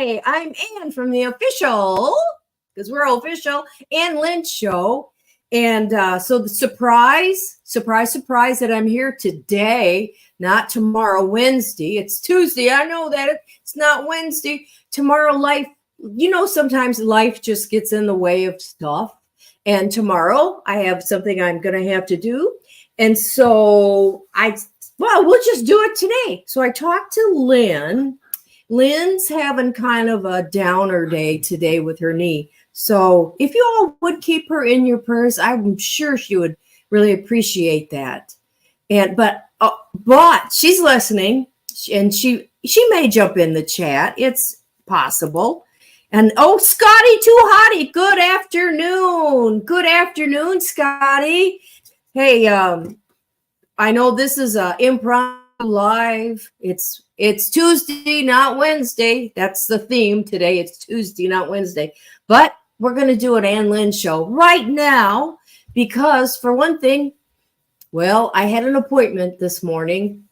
Hi, I'm Ann from the official, because we're official, Ann Lynch Show. And so the surprise that I'm here today, not tomorrow, Wednesday. It's Tuesday. I know that it's not Wednesday. Tomorrow, sometimes life just gets in the way of stuff. And tomorrow I have something I'm going to have to do. And so we'll just do it today. So I talked to Lynn. Lynn's having kind of a downer day today with her knee. So if you all would keep her in your prayers, I'm sure she would really appreciate that. But she's listening, and she may jump in the chat. It's possible. And Scotty Too Hottie, good afternoon. Good afternoon, Scotty. Hey, I know this is a impromptu live. It's Tuesday, not Wednesday. That's the theme today. It's Tuesday, not Wednesday. But we're going to do an Ann Lynn show right now because, for one thing, I had an appointment this morning.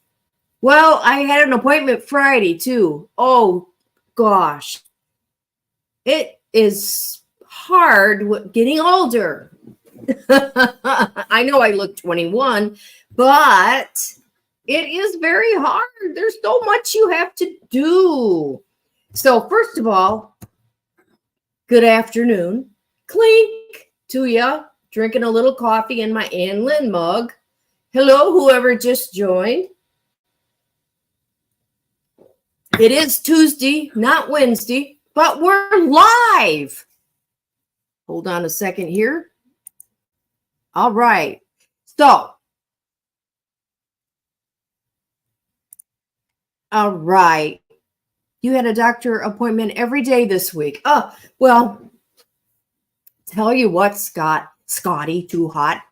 Well, I had an appointment Friday, too. Oh, gosh. It is hard getting older. I know I look 21, but it is very hard. There's so much you have to do. So first of all, good afternoon. Clink to ya. Drinking a little coffee in my Ann Lynn mug. Hello, whoever just joined. It is Tuesday, not Wednesday, but we're live. Hold on a second here. All right. So, all right. You had a doctor appointment every day this week. Oh, well, tell you what, Scotty, too hot.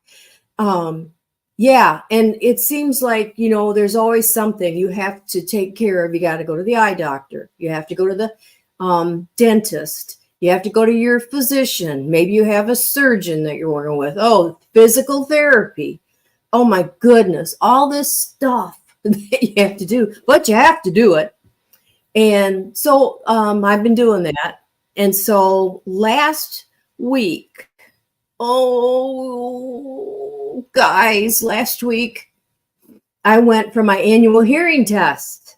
Yeah, and it seems like, there's always something you have to take care of. You got to go to the eye doctor. You have to go to the dentist. You have to go to your physician. Maybe you have a surgeon that you're working with. Oh, physical therapy. Oh, my goodness. All this stuff that you have to do. But you have to do it. And so I've been doing that. And so last week, last week, I went for my annual hearing test.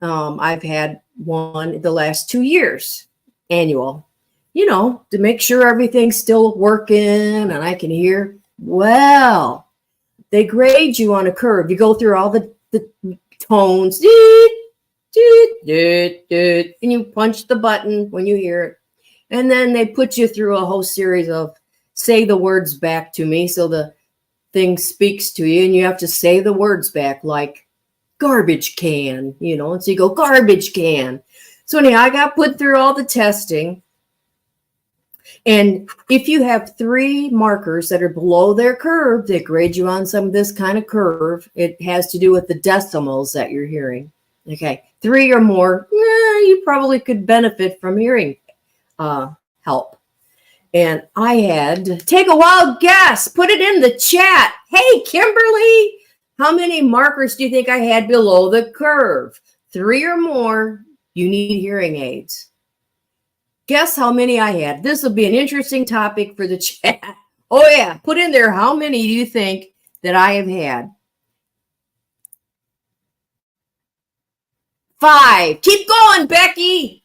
I've had one the last 2 years, annual, to make sure everything's still working and I can hear. Well, they grade you on a curve. You go through all the tones, and you punch the button when you hear it. And then they put you through a whole series of say the words back to me. So the thing speaks to you and you have to say the words back like garbage can, and so you go garbage can. So anyhow, I got put through all the testing. And if you have 3 markers that are below their curve, they grade you on some of this kind of curve. It has to do with the decimals that you're hearing. Okay, 3 or more, you probably could benefit from hearing help. And I had to take a wild guess. Put it in the chat. Hey, Kimberly, how many markers do you think I had below the curve? 3 or more, you need hearing aids. Guess how many I had. This will be an interesting topic for the chat. Oh, yeah. Put in there, how many do you think that I have had? 5. Keep going, Becky.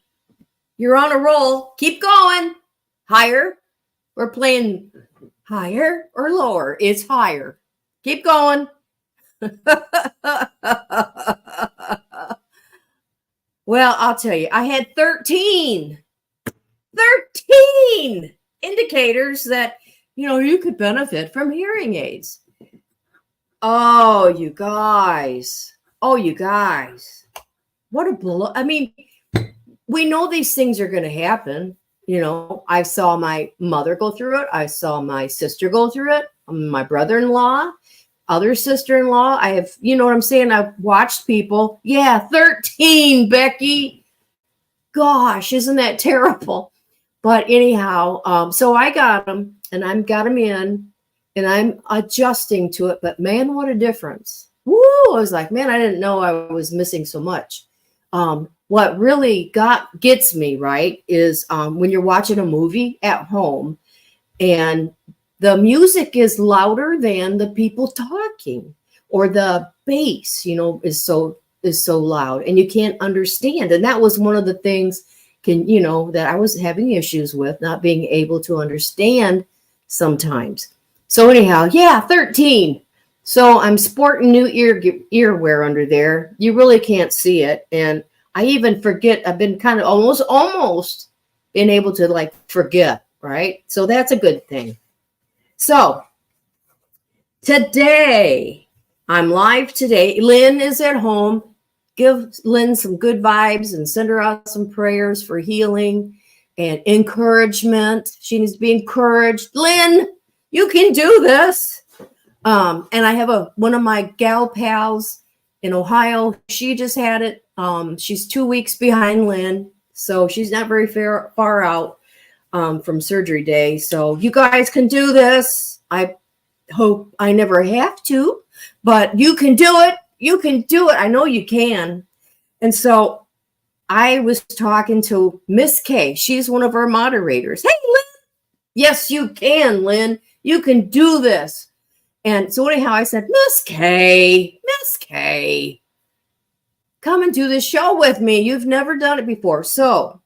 You're on a roll. Keep going. Higher. We're playing higher or lower. It's higher. Keep going. Well, I'll tell you, I had 13 indicators that, you could benefit from hearing aids. Oh, you guys. What a blow. I mean, we know these things are going to happen. I saw my mother go through it. I saw my sister go through it. My brother-in-law, other sister-in-law. I have, you know what I'm saying? I've watched people. Yeah, 13, Becky. Gosh, isn't that terrible? But anyhow, so I got them and I've got them in and I'm adjusting to it. But man, what a difference. Woo! I was like, man, I didn't know I was missing so much. what really gets me right is when you're watching a movie at home and the music is louder than the people talking, or the bass, is so loud and you can't understand. And that was one of the things that I was having issues with, not being able to understand sometimes. So anyhow, yeah, 13. So I'm sporting new earwear under there. You really can't see it. And I even forget, I've been kind of almost been able to like forget, right? So that's a good thing. So today, I'm live today. Lynn is at home. Give Lynn some good vibes and send her out some prayers for healing and encouragement. She needs to be encouraged. Lynn, you can do this. And I have one of my gal pals in Ohio. She just had it. She's 2 weeks behind Lynn, so she's not very far out from surgery day. So you guys can do this. I hope I never have to, but you can do it. You can do it. I know you can. And so I was talking to Miss K. She's one of our moderators. Hey, Lynn. Yes, you can, Lynn. You can do this. And so anyhow, I said, Miss K, come and do this show with me. You've never done it before. So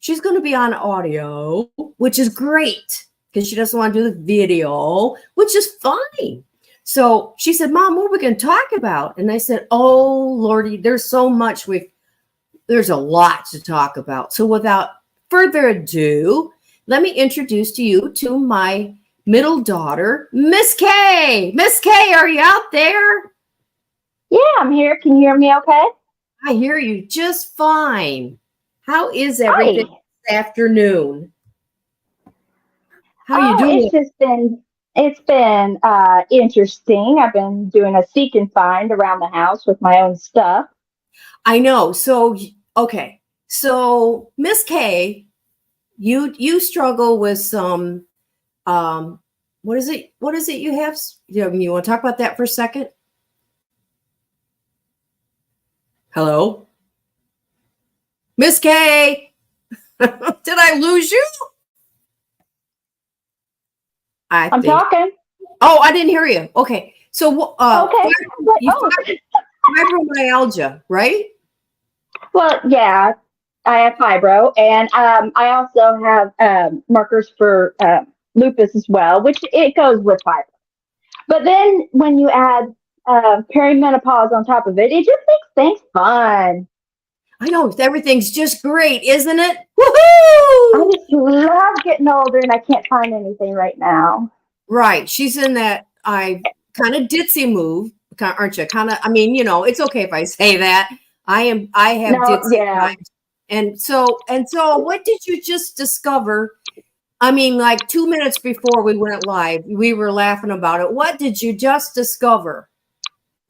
she's going to be on audio, which is great because she doesn't want to do the video, which is fine. So she said, Mom, what are we going to talk about? And I said, oh, Lordy, there's so much. There's a lot to talk about. So without further ado, let me introduce to you to my middle daughter, Miss K. Miss K, are you out there? Yeah, I'm here. Can you hear me okay? I hear you just fine. How is everything this afternoon? How are you doing? It's been interesting. I've been doing a seek and find around the house with my own stuff. I know. So, okay. So, Miss K, you struggle with some, what is it you have? You want to talk about that for a second? Hello? Miss K, did I lose you? I'm talking. Oh, I didn't hear you. Okay. So, fibromyalgia, right? Well, yeah, I have fibro, and I also have markers for lupus as well, which it goes with fibro. But then when you add perimenopause on top of it, it just makes things fun. I know, everything's just great, isn't it? Woohoo! I just love getting older, and I can't find anything right now. Right. She's in that kind of ditzy move, aren't you? It's okay if I say that. I have ditzy vibes. And so what did you just discover? I mean, like 2 minutes before we went live, we were laughing about it. What did you just discover?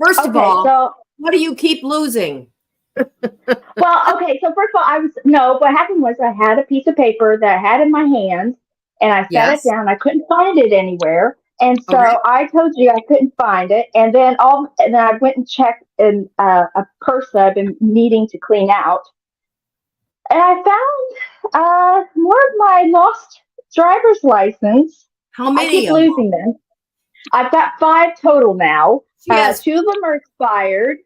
First of all, what do you keep losing? Well, okay. So first of all, what happened was I had a piece of paper that I had in my hand and I set it down. I couldn't find it anywhere. And so I told you I couldn't find it. And then I went and checked in a purse that I've been needing to clean out. And I found more of my lost driver's license. How many? I keep losing them. I've got 5 total now. Yes. 2 of them are expired.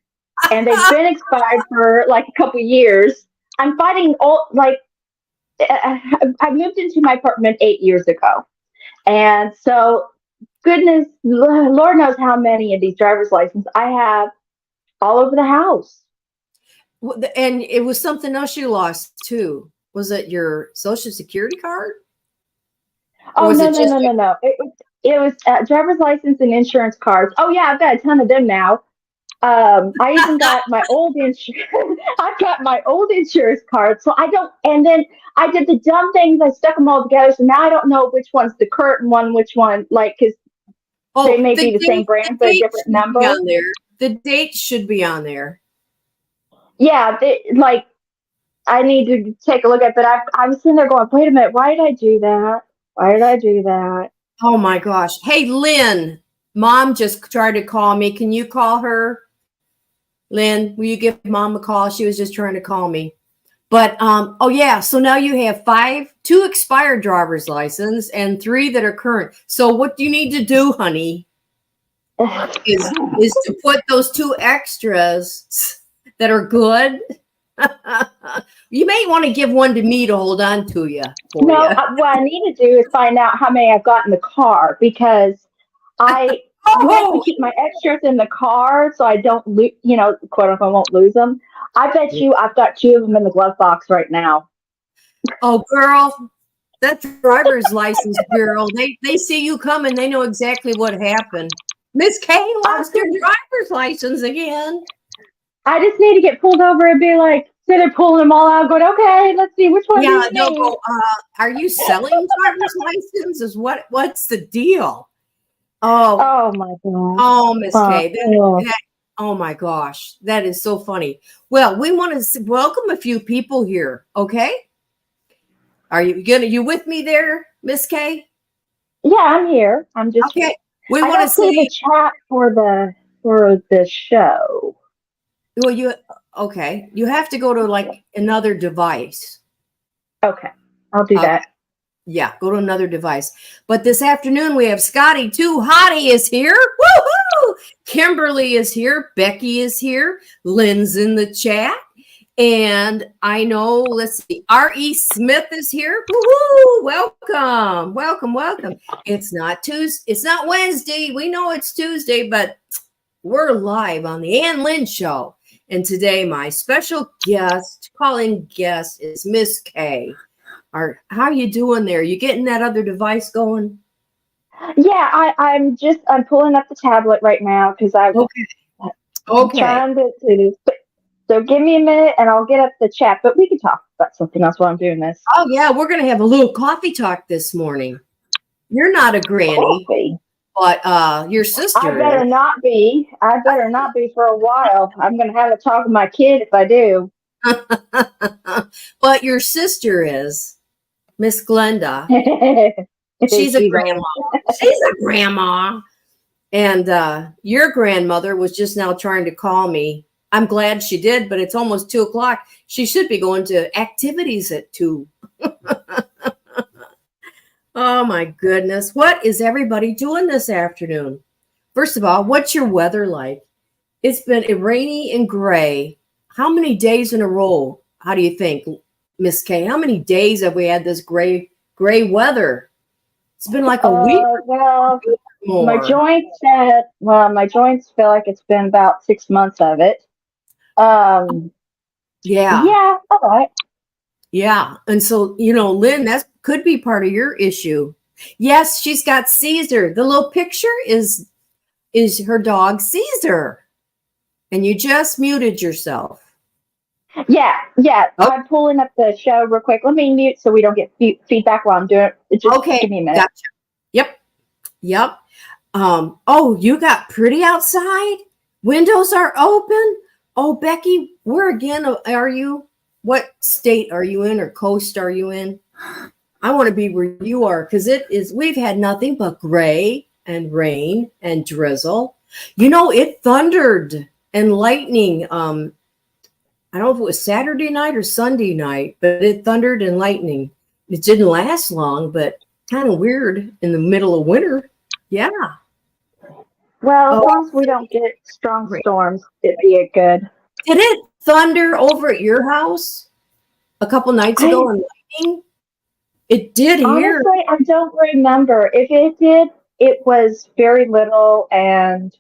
And they've been expired for like a couple years. I'm fighting I moved into my apartment 8 years ago. And so, goodness, Lord knows how many of these driver's licenses I have all over the house. And it was something else you lost too. Was it your Social Security card? Oh, no. It was driver's license and insurance cards. Oh, yeah, I've got a ton of them now. I even got my old insurance. I've got my old insurance card. So and then I did the dumb things. I stuck them all together. So now I don't know which one's the current one, which one, because they may be the same brand, but a different number. The date should be on there. Yeah. I need to take a look at it, but I was sitting there going, wait a minute. Why did I do that? Oh my gosh. Hey, Lynn, Mom just tried to call me. Can you call her? Lynn, will you give Mom a call? She was just trying to call me. But oh yeah, so now you have 2 expired driver's license and 3 that are current. So what do you need to do, honey? Is to put those 2 extras that are good. You may want to give one to me to hold on to you. No, what I need to do is find out how many I've got in the car, because I have to keep my extras in the car so I don't lose, quote unquote, won't lose them. I bet you I've got 2 of them in the glove box right now. Oh, girl, that driver's license girl, they see you coming. They know exactly what happened. Miss Kay lost her driver's license again. I just need to get pulled over and be like, so they're pulling them all out, going, okay, let's see which one. Yeah, they'll go, are you selling driver's licenses? What's the deal? Oh my God. Oh, Miss Kay. Oh my gosh, that is so funny. Well, we want to welcome a few people here. Okay. Are you with me there, Miss Kay? Yeah, I'm here. I'm just okay. We want to see the chat for the show. Well, you have to go to like another device. Okay, I'll do that. Yeah, go to another device. But this afternoon we have Scotty Too Hottie is here. Woohoo! Kimberly is here. Becky is here. Lynn's in the chat. And I know, let's see, R.E. Smith is here. Woohoo! Welcome. Welcome, welcome. It's not Tuesday. It's not Wednesday. We know it's Tuesday, but we're live on the Ann Lynn Show. And today my special calling guest is Miss Kay. How are you doing there? You getting that other device going? Yeah, I'm pulling up the tablet right now because I'm trying to do this. So give me a minute and I'll get up the chat, but we can talk about something else while I'm doing this. Oh yeah, we're gonna have a little coffee talk this morning. You're not a granny, but your sister. I better not be. I better not be for a while. I'm gonna have a talk with my kid if I do. But your sister is Miss Glenda. She's a grandma. She's a grandma. And your grandmother was just now trying to call me. I'm glad she did, but it's almost 2:00. She should be going to activities at 2. Oh my goodness. What is everybody doing this afternoon? First of all, what's your weather like? It's been rainy and gray. How many days in a row? How do you think, Miss Kay? How many days have we had this gray weather? It's been like a week. Well, more. my joints feel like it's been about 6 months of it. Yeah, all right. Yeah, and so Lynn, that could be part of your issue. Yes, she's got Caesar. The little picture is her dog Caesar, and you just muted yourself. Yeah. Oh. I'm pulling up the show real quick. Let me mute so we don't get feedback while I'm doing it. Just give me a minute. Gotcha. Yep. Oh, you got pretty outside? Windows are open? Oh, Becky, where again are you? What state are you in or coast are you in? I want to be where you are because we've had nothing but gray and rain and drizzle. It thundered and lightning. I don't know if it was Saturday night or Sunday night, but it thundered and lightning. It didn't last long, but kind of weird in the middle of winter. Yeah. Well, as long as we don't get strong storms, it'd be good. Did it thunder over at your house a couple nights ago and lightning? It did here. Honestly, I don't remember. If it did, it was very little and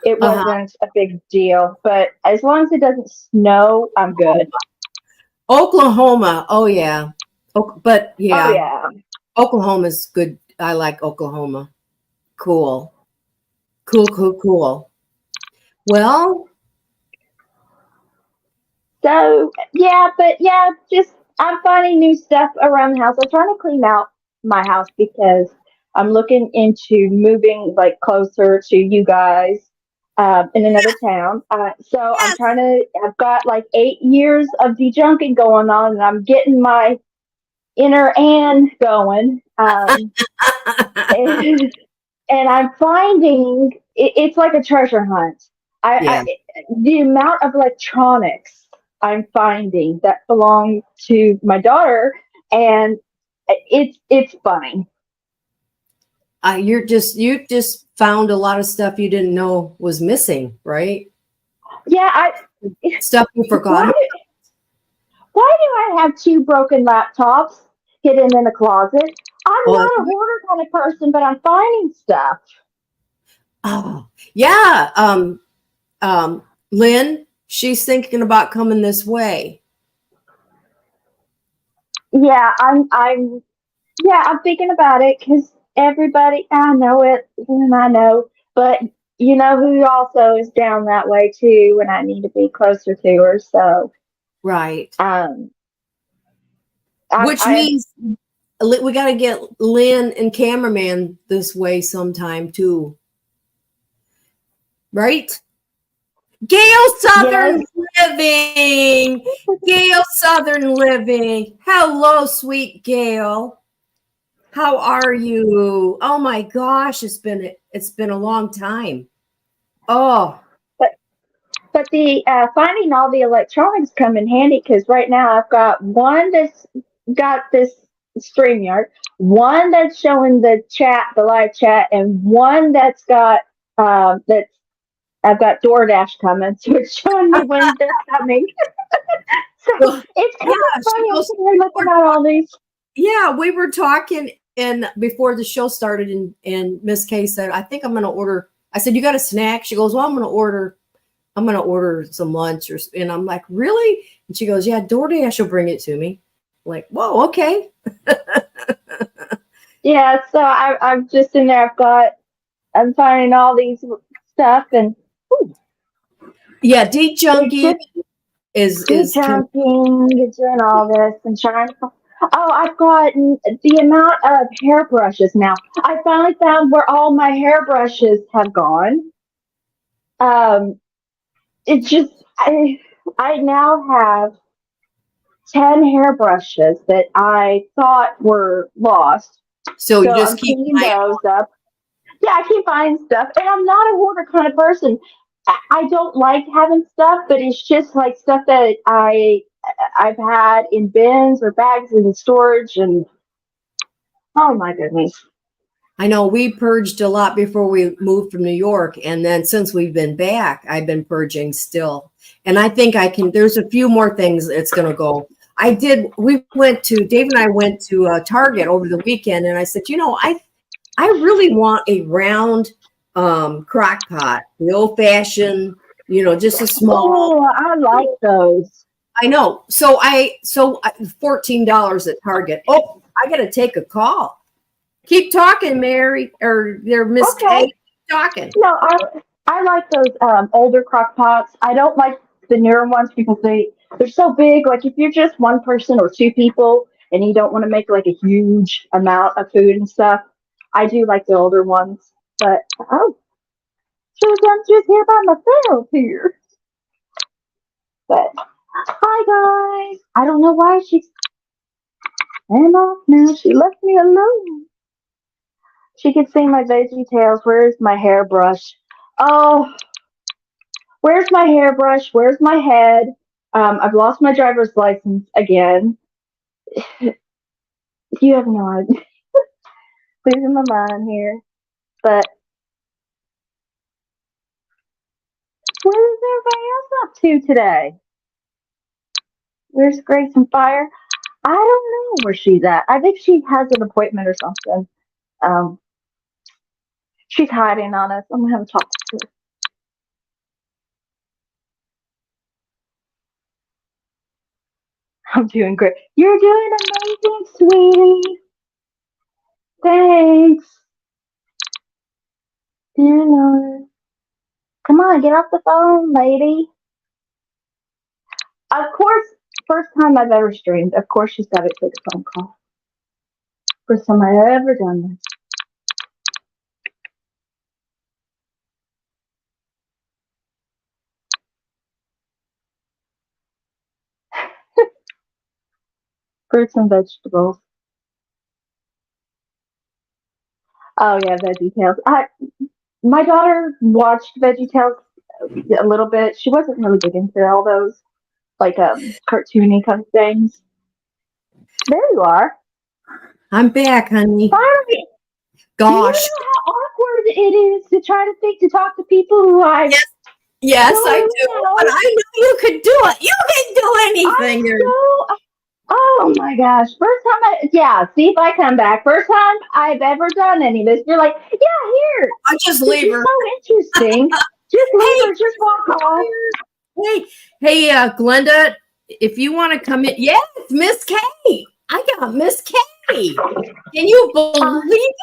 it wasn't a big deal. But as long as it doesn't snow, I'm good. Oklahoma. Oh, yeah. But yeah. Oh, yeah. Oklahoma's good. I like Oklahoma. Cool. Well. So, just I'm finding new stuff around the house. I'm trying to clean out my house because I'm looking into moving like closer to you guys in another town. So yes. I've got like 8 years of de-junking going on and I'm getting my inner Ann going. And I'm finding it's like a treasure hunt. Yeah. The amount of electronics I'm finding that belong to my daughter, and it's funny. You just found a lot of stuff you didn't know was missing, right? Yeah, Stuff you why forgot. why do I have two broken laptops hidden in a closet? I'm Oh, not a hoarder kind of person, but I'm finding stuff. oh, yeah. Lynn, she's thinking about coming this way. Yeah, I'm thinking about it because everybody, I know it, and I know, but you know who also is down that way too, and I need to be closer to her. So, Right. um, Which I means we got to get Lynn and cameraman this way sometime too. Right? Gail yes, Southern Living. Gail Southern Living. Hello, sweet Gail. How are you? Oh my gosh, it's been a long time. Oh, but the finding all the electronics come in handy because right now I've got one that's got this StreamYard, one that's showing the chat, the live chat, and one that's got that's I've got DoorDash coming, so it's showing me when they're coming. So well, it's kind yeah, of funny. I'm we're sitting here looking at all these. yeah, we were talking and before the show started and Miss Kay said, I think I'm gonna order. I said, you got a snack? She goes, well, I'm gonna order some lunch and I'm like, really? And she goes, yeah, DoorDash will bring it to me. I'm like, whoa, okay. Yeah, so I'm just in there. I'm finding all these stuff and ooh, Yeah, D it's Junkie just is jumping, doing all this and trying to. Oh, I've got the amount of hairbrushes now. I finally found where all my hairbrushes have gone. Um, it's just I now have 10 hairbrushes that I thought were lost. so you So just I'm keep cleaning buying. those up. Yeah, I keep buying stuff, and I'm not a hoarder kind of person. I don't like having stuff, but it's just like stuff that I've had in bins or bags in storage, and oh my goodness. I know we purged a lot before we moved from New York. And then since we've been back, I've been purging still. And I think there's a few more things it's going to go. Dave and I went to Target over the weekend and I said, I really want a round crock pot, the old fashioned, just a small. Oh, I like those. I know. So $14 at Target. Oh, I got to take a call. Keep talking, Mary, or there, Miss Kay. Okay. Keep talking. No, I like those older crock pots. I don't like the newer ones because they're so big. Like if you're just one person or two people and you don't want to make like a huge amount of food and stuff, I do like the older ones. But oh, sure, I'm just here by myself here. But hi guys. I don't know why she's ran off now. She left me alone. She could see my veggie tails. Where's my hairbrush? Oh, where's my hairbrush? Where's my head? I've lost my driver's license again. You have no idea. Losing my mind here. But what is everybody else up to today? Where's Grace and Fire? I don't know where she's at. I think she has an appointment or something. Um, she's hiding on us. I'm gonna have to talk to her. I'm doing great. You're doing amazing, sweetie. Thanks. Dear Lord. Come on, get off the phone, lady. Of course, first time I've ever streamed. Of course, she's got to take a phone call. First time I've ever done this. Fruits and vegetables. Oh yeah, VeggieTales. My daughter watched VeggieTales a little bit. She wasn't really big into all those like cartoony kind of things. There you are. I'm back, honey. Finally. Gosh. Do you know how awkward it is to try to talk to people who I Yes, I do. But I know you could do it. You can do anything. Oh my gosh. First time see if I come back. First time I've ever done any of this. You're like, yeah, here. I'll just leave her. So interesting. Just leave her. Just walk off. Hey, Glenda, if you want to come in. Yes, Miss K. I got Miss K. Can you believe it?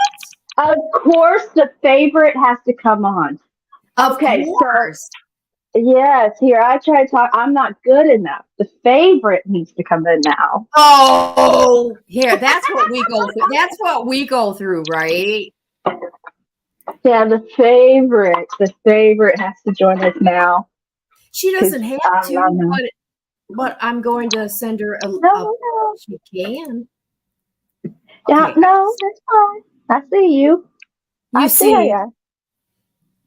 Of course, the favorite has to come on. Okay, so yes, here I try to talk. I'm not good enough. The favorite needs to come in now. Oh, here, that's what we go through. That's what we go through, right? Yeah, the favorite has to join us now. She doesn't have to, but I'm going to send her a. No. She can. Yeah, no, that's fine. I see you. You see?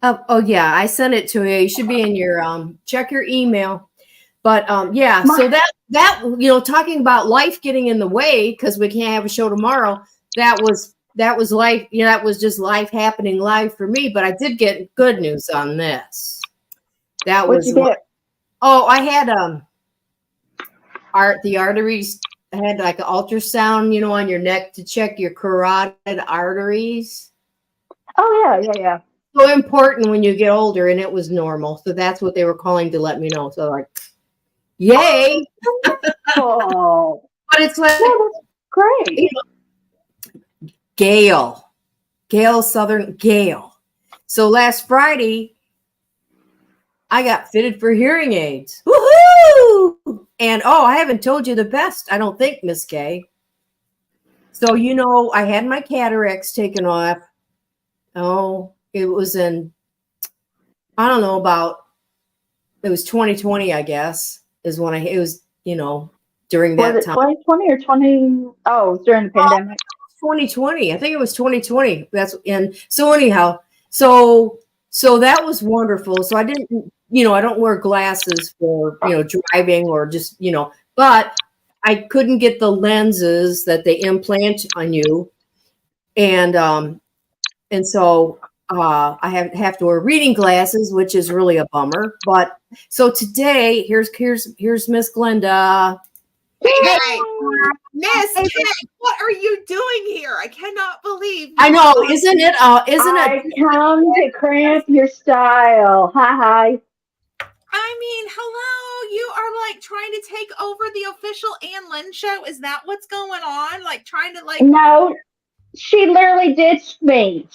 Oh yeah, I sent it to you. You should be in your check your email. But yeah, so that talking about life getting in the way because we can't have a show tomorrow. That was life. That was just life happening live for me. But I did get good news on this. What'd you get? Oh, I had the arteries. I had like an ultrasound, on your neck to check your carotid arteries. Oh yeah. So important when you get older, and it was normal. So that's what they were calling to let me know. So like, yay! Oh, but it's like that's great. Gail Southern Gail. So last Friday, I got fitted for hearing aids. Woohoo! And I haven't told you the best, I don't think, Miss Kay. So I had my cataracts taken off. Oh, it was it was 2020, I guess, is when it was, during that was it time. 2020 or 20? Oh, during the pandemic. 2020. I think it was 2020. So anyhow, so that was wonderful. So I didn't, I don't wear glasses for, driving or just, but I couldn't get the lenses that they implant on you. And so I have to wear reading glasses, which is really a bummer. But so today, here's Miss Glenda. Hey, Miss Kay, what are you doing here? I cannot believe. I know, isn't it? I come to cramp your style. Hi. I mean, hello. You are like trying to take over the official Ann Lynn show. Is that what's going on? Like trying to No. She literally ditched me.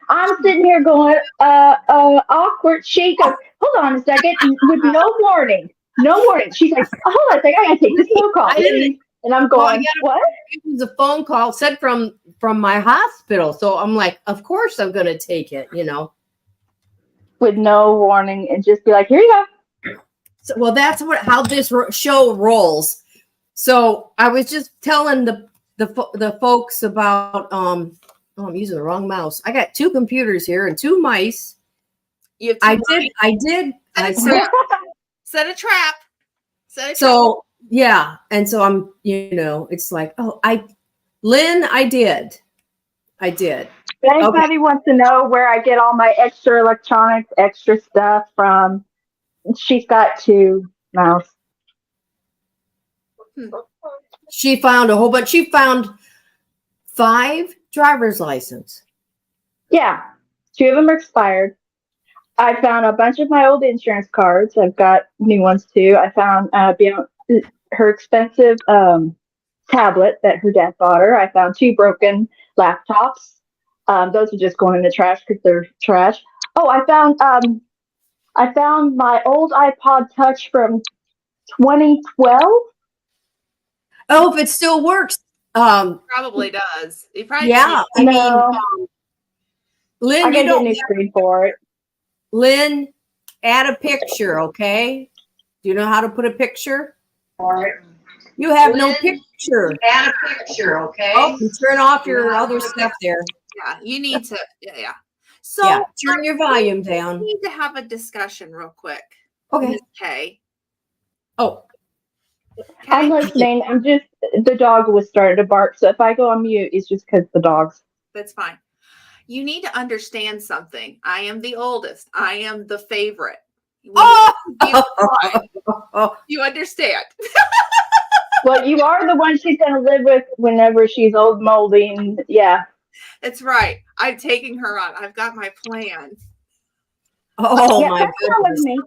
I'm sitting here going, awkward. She goes, hold on a second, with no warning. She's like, hold on a second, I gotta take this phone call. And I'm going, what? It was a phone call said from my hospital. So I'm like, of course I'm gonna take it, With no warning and just be like, here you go. So, well, that's how this show rolls. So I was just telling the folks about I'm using the wrong mouse. I got 2 computers here and 2 mice. I did. Set a trap. So yeah, and so I'm, it's like, Lynn, I did. If anybody wants to know where I get all my extra electronics, extra stuff from, she's got 2 mouse. She found a whole bunch. She found 5 driver's license. Yeah, 2 of them are expired. I found a bunch of my old insurance cards. I've got new ones too. I found her expensive tablet that her dad bought her. I found 2 broken laptops. Those are just going in the trash because they're trash. Oh, I found my old iPod Touch from 2012. Oh, if it still works. Probably does. It probably Lynn, you don't get a new screen for it. Lynn, add a picture, okay? Do you know how to put a picture? All right. You have no picture. Add a picture, okay? Oh, you turn off your other stuff there. Yeah, you need to. Yeah. So Yeah, turn your volume we down. need to have a discussion real quick. Okay. Okay. Oh, I'm listening. The dog was starting to bark. So if I go on mute, it's just because the dog's. That's fine. You need to understand something. I am the oldest. I am the favorite. You understand? Well, you are the one she's going to live with whenever she's old, moldy, and yeah. That's right. I'm taking her on. I've got my plan. oh yeah, my that's fine with goodness. me.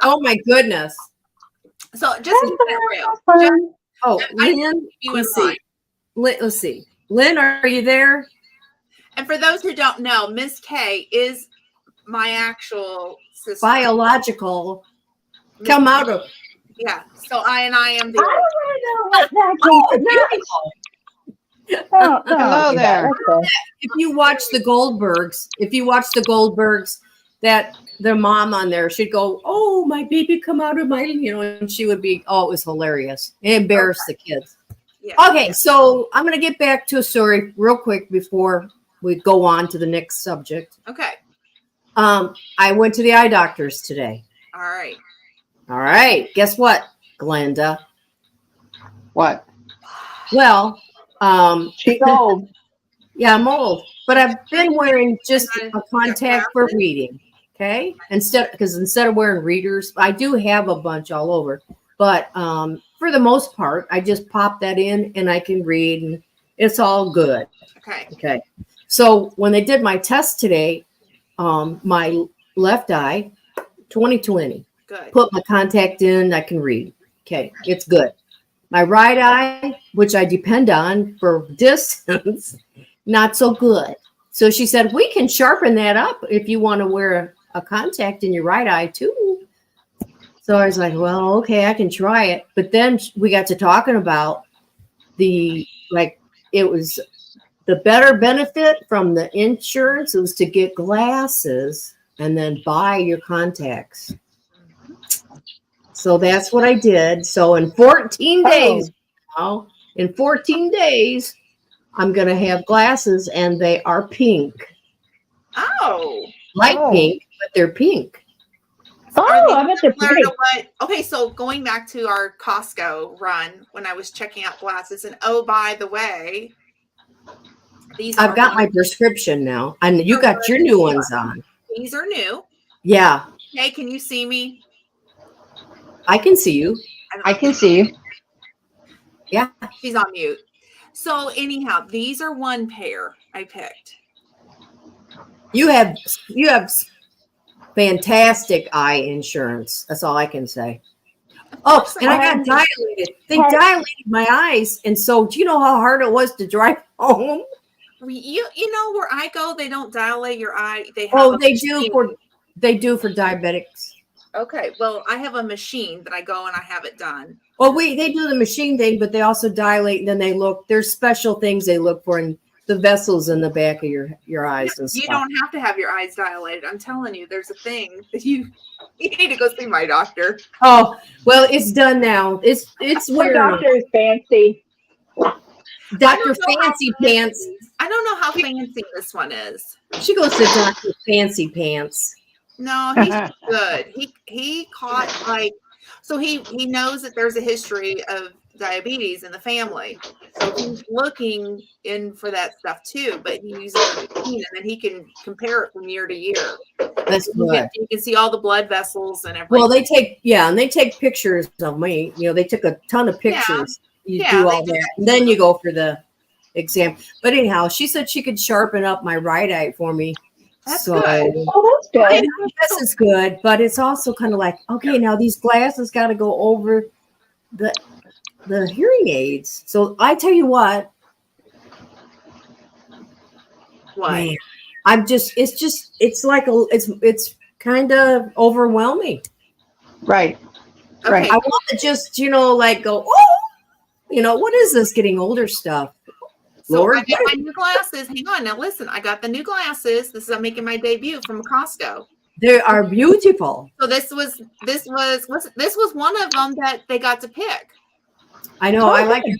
Oh my goodness. So just keep it real. That's fine. Oh, I Lynn, You let's in see. mind. Let's see. Lynn, are you there? And for those who don't know, Miss K is my actual sister. Biological. Come out of. Yeah. So I am I the. don't want to know what that Oh, came beautiful. Hello there. If you watch the Goldbergs, that their mom on there, she'd go, "Oh, my baby come out of my," and she would be, oh, it was hilarious. It embarrassed the kids. Yeah. Okay, so I'm going to get back to a story real quick before we go on to the next subject. Okay. I went to the eye doctors today. All right. All right, guess what, Glenda? What? Well, She's old. yeah, I'm old, but I've been wearing just a contact for reading. Okay, instead of wearing readers, I do have a bunch all over, but for the most part, I just pop that in and I can read, and it's all good. Okay. Okay, so when they did my test today, my left eye, 20/20, Good. put my contact in, I can read. Okay, it's good. My right eye, which I depend on for distance, not so good. So she said, we can sharpen that up if you want to wear a contact in your right eye too. So I was like, well, okay, I can try it. But then we got to talking about it was the better benefit from the insurance was to get glasses and then buy your contacts. So that's what I did. So in 14 days, I'm going to have glasses and they are pink. Oh. Light pink, but they're pink. I bet they're pretty. Okay, so going back to our Costco run when I was checking out glasses, and oh, by the way, I've got my prescription now, and you got your new ones on. These are new. Yeah. Hey, can you see me? I can see you. I can see you. Yeah. She's on mute. So anyhow, these are one pair I picked. You have fantastic eye insurance. That's all I can say. Oh, and I got dilated. They dilated my eyes, and so do you know how hard it was to drive home? You know where I go, they don't dilate your eye. They do for diabetics. Okay, well, I have a machine that I go and I have it done. Well, they do the machine thing, but they also dilate, and then they look. There's special things they look for in the vessels in the back of your eyes and stuff. You don't have to have your eyes dilated. I'm telling you, there's a thing that you need to go see my doctor. Oh, well, it's done now. It's My doctor is fancy. Dr. Fancy Pants. I don't know how fancy this one is. She goes to Dr. Fancy Pants. No, he's good. He caught so he knows that there's a history of diabetes in the family. So he's looking in for that stuff too, but he uses a machine and then he can compare it from year to year. That's good. You can see all the blood vessels and everything. Well, they take pictures of me. They took a ton of pictures. You do all that. And then you go for the exam. But anyhow, she said she could sharpen up my right eye for me. That's good. Oh, that's good. This is good, but it's also kind of like, okay, now these glasses got to go over the hearing aids. So I tell you what. Man, it's kind of overwhelming. Right. Okay. Right. I want to just, go, what is this getting older stuff? So Lord, I got my new glasses. Hang on. Now listen, I got the new glasses. I'm making my debut from Costco. They are beautiful. So this was one of them that they got to pick. I know. I like it.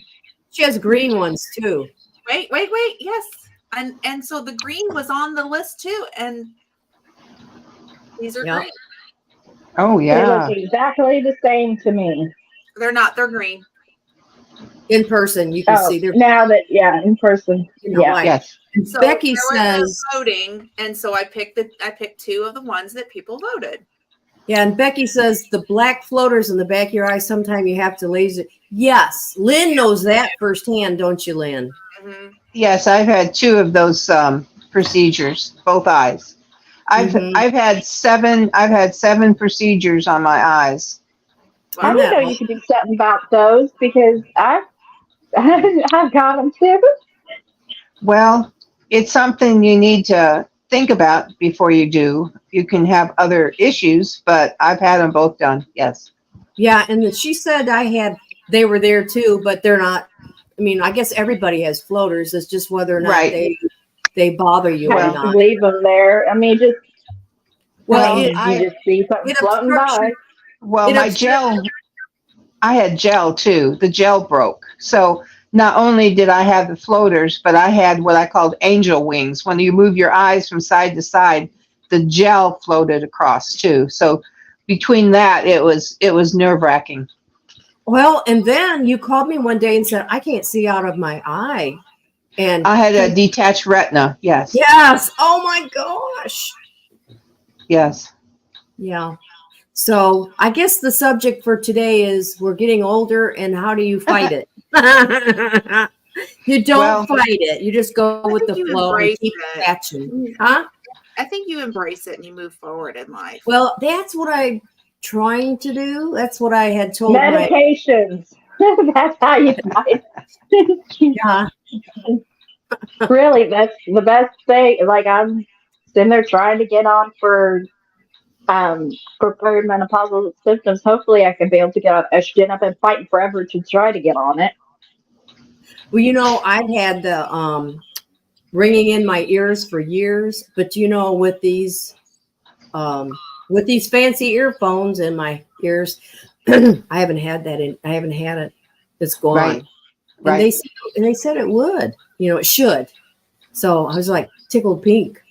She has green ones too. Wait. Yes. And so the green was on the list too. And these are Yep. green. Oh, They yeah. look exactly the same to me. They're not, they're green. In person, you can Oh, see they're now that, yeah, in person. Yeah. like Yes. So Becky there was says, a voting, and so I picked two of the ones that people voted. yeah, and Becky says the black floaters in the back of your eye, sometimes you have to laser. Yes, Lynn knows that firsthand, don't you, Lynn? Mm-hmm. Yes, I've had 2 of those procedures, both eyes. Mhm. I've had 7 procedures on my eyes. I Wow. didn't know you could do something about those because I've got them too. Well, it's something you need to think about before you do. You can have other issues, but I've had them both done. Yes. Yeah, and she said they were there too, but they're not. I mean, I guess everybody has floaters. It's just whether or not Right. they bother you or Well, not. leave them there. I mean, just Well, you just see something it floating obstructs by. you. Well, It my obstructs- gel, I had gel too. The gel broke. So not only did I have the floaters, but I had what I called angel wings. When you move your eyes from side to side, the gel floated across too. So between that, it was nerve-wracking. Well, and then you called me one day and said I can't see out of my eye, and I had a detached retina. Yes. yes, oh my gosh, Yes. yeah. So I guess the subject for today is we're getting older, and how do you fight it? You don't Well- fight it. You just go I with think the you flow and embrace keep it. catching, huh? I think you embrace it and you move forward in life. Well, that's what I'm trying to do. That's what I had told my Medications. That's how you fight. yeah. Really, that's the best thing. Like I'm sitting there trying to get on for perimenopausal symptoms. Hopefully, I can be able to get on estrogen. I've been fighting forever to try to get on it. Well, I've had the ringing in my ears for years, but with these fancy earphones in my ears, I haven't had that I haven't had it. It's gone. Right. And Right. they said it would. It should. So I was like tickled pink.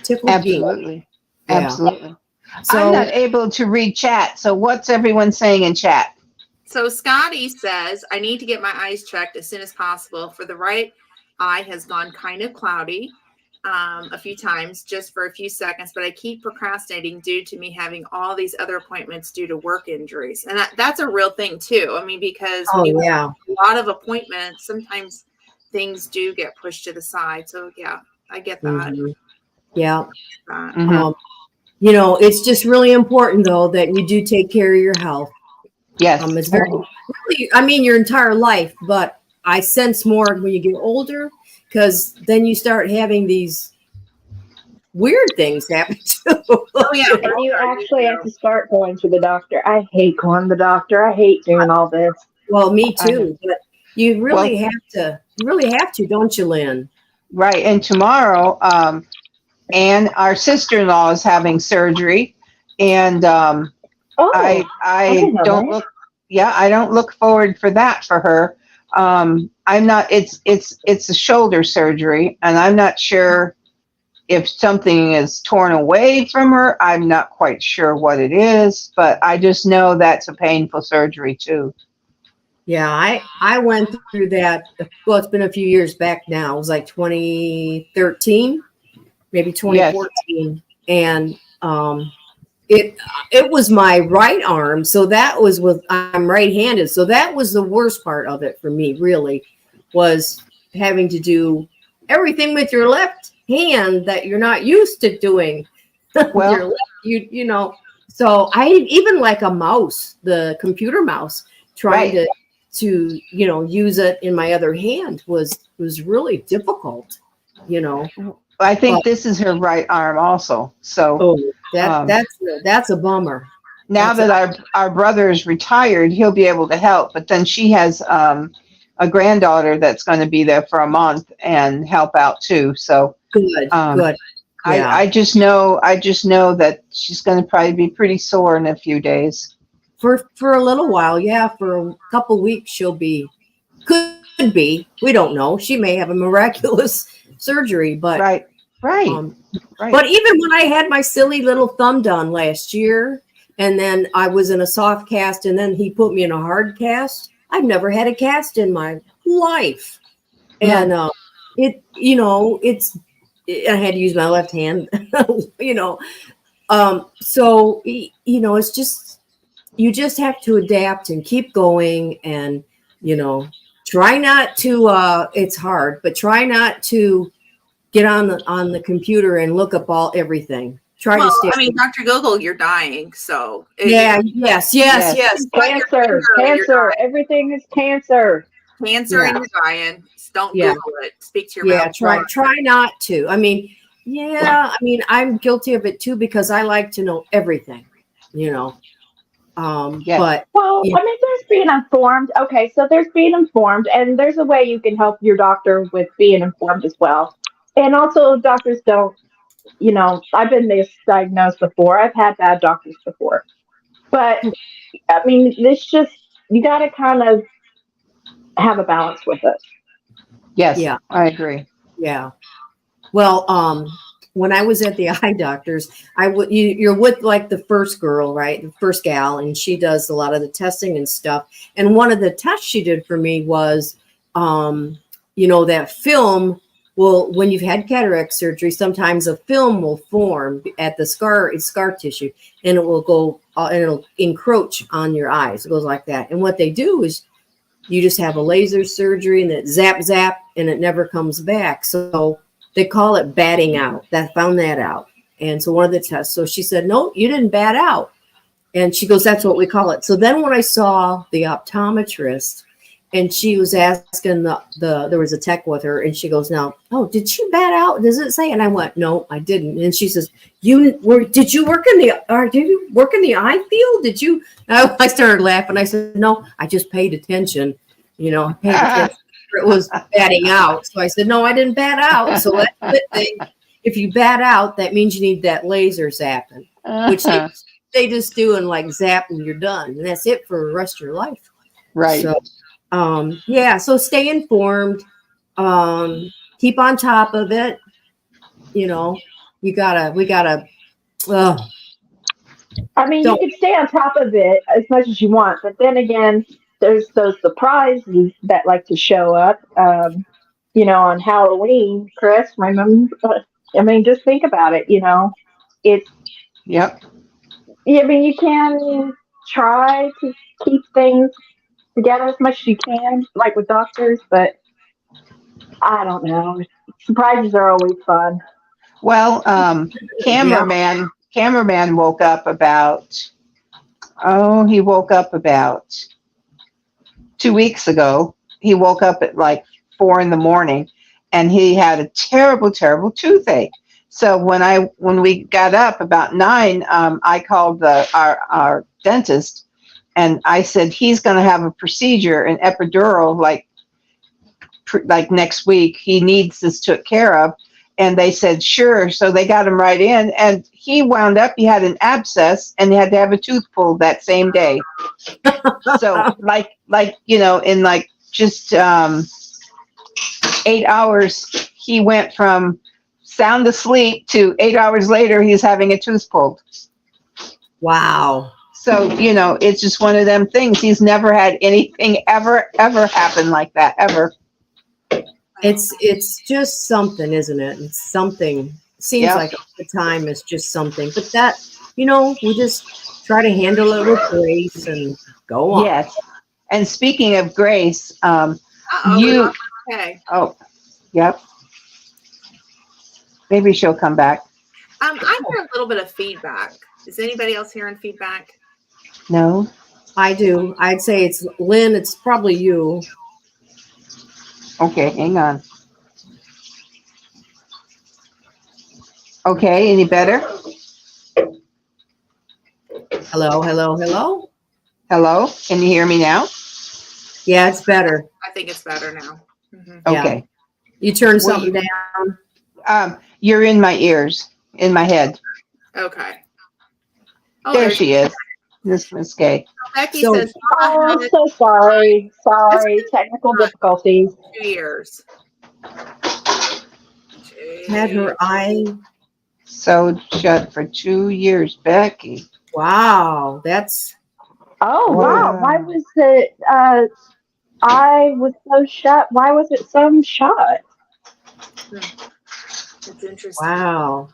Tickled pink. Absolutely. Yeah. Absolutely. So I'm not able to read chat. So what's everyone saying in chat? So Scotty says, I need to get my eyes checked as soon as possible. For the right eye has gone kind of cloudy a few times just for a few seconds, but I keep procrastinating due to me having all these other appointments due to work injuries. And that's a real thing too. I mean, because when you have a lot of appointments, sometimes things do get pushed to the side. So yeah, I get that. Mhm. Yeah. Mhm. It's just really important though that you do take care of your health. Yes. It's really, your entire life, but I sense more when you get older because then you start having these weird things happen too. Oh yeah. And you actually have to start going to the doctor. I hate going to the doctor. I hate doing all this. Well, me too, but you really have to. You really have to, don't you, Lynn? Right. And tomorrow, Anne, our sister-in-law, is having surgery, and Oh, I didn't know don't that. look. Yeah, I don't look forward for that for her. I'm not. It's a shoulder surgery, and I'm not sure if something is torn away from her. I'm not quite sure what it is, but I just know that's a painful surgery too. Yeah, I went through that. Well, it's been a few years back now. It was like 2013, maybe 2014, and it was my right arm. So that was I'm right-handed. So that was the worst part of it for me. Really, was having to do everything with your left hand that you're not used to doing. Well, your left, So I even like a mouse, the computer mouse, trying Right. to use it in my other hand was really difficult. I think this is her right arm also. So Oh, Um, that's a bummer. now that our brother is retired, he'll be able to help. But then she has a granddaughter that's going to be there for a month and help out too. So Good, good. Yeah. I just know that she's going to probably be pretty sore in a few days. For a little while, yeah, for a couple weeks she'll be, could be, we don't know. She may have a miraculous surgery, but Right. Right. But even when I had my silly little thumb done last year, and then I was in a soft cast, and then he put me in a hard cast, I've never had a cast in my life. And I had to use my left hand, so it's just, you just have to adapt and keep going, and try not to it's hard, but try not to get on the computer and look up everything. Try to stay. I mean, Dr. Google, you're dying, so yes. Cancer. Everything is cancer. Cancer and you're dying. Just don't Google it. Speak to your mouth. Try not to. I mean, I'm guilty of it too, because I like to know everything, but there's being informed. Okay, so there's being informed, and there's a way you can help your doctor with being informed as well. And also, doctors don't, I've been misdiagnosed before. I've had bad doctors before. But, I mean, you got to kind of have a balance with it. Yes, I agree. Yeah. Well, when I was at the eye doctor's, you're with like the first girl, right? The first gal, and she does a lot of the testing and stuff. And one of the tests she did for me was, that film. Well, when you've had cataract surgery, sometimes a film will form at the scar tissue, and it will go and it'll encroach on your eyes. It goes like that. And what they do is you just have a laser surgery, and it zap, and it never comes back. So they call it batting out. That found that out. And so one of the tests. So she said, no, you didn't bat out. And she goes, that's what we call it. So then when I saw the optometrist, and she was asking there was a tech with her, and she goes, now, did she bat out? Does it say? And I went, no, I didn't. And she says, did you work in the eye field? Did you? I started laughing. I said, no, I just paid attention. I paid attention. It was batting out. So I said, no, I didn't bat out. So that's a good thing. If you bat out, that means you need that laser zapping, which they just do, and like zap, and you're done. And that's it for the rest of your life. Right. So, so stay informed, keep on top of it. We gotta, I mean, you can stay on top of it as much as you want, but then again, there's those surprises that like to show up, on Halloween, Chris, remember, just think about it, it's, yep. I mean, you can try to keep things together as much as you can, like with doctors, but I don't know. Surprises are always fun. Well, cameraman woke up about 2 weeks ago. He woke up at like 4 a.m, and he had a terrible, terrible toothache. So when we got up about 9, I called our dentist. And I said, he's going to have a procedure, an epidural, like next week. He needs this took care of. And they said, sure. So they got him right in. And he wound up, he had an abscess, and he had to have a tooth pulled that same day. So in just 8 hours, he went from sound asleep to 8 hours later, he's having a tooth pulled. Wow. So, it's just one of them things. He's never had anything ever happen like that, ever. It's just something, isn't it? It's something. Seems like all the time it's just something. But that, we just try to handle it with grace and go on. Yes. And speaking of grace, okay. Oh, yep. Maybe she'll come back. I hear a little bit of feedback. Is anybody else hearing feedback? No, I do. I'd say it's Lynn. It's probably you. Okay, hang on. Okay, any better? Hello. Hello, can you hear me now? Yeah, it's better. I think it's better now. Mm-hmm. Okay. Yeah. You turn something down. You're in my ears, in my head. Okay. There she is. This Miss Gay. Becky says, I'm so sorry. Sorry, technical difficulties. 2 years. had her eye. Sewed shut for 2 years, Becky. Wow, that's Oh Wow. wow! Why was it? I was so shut. Why was it so shut? It's interesting. wow.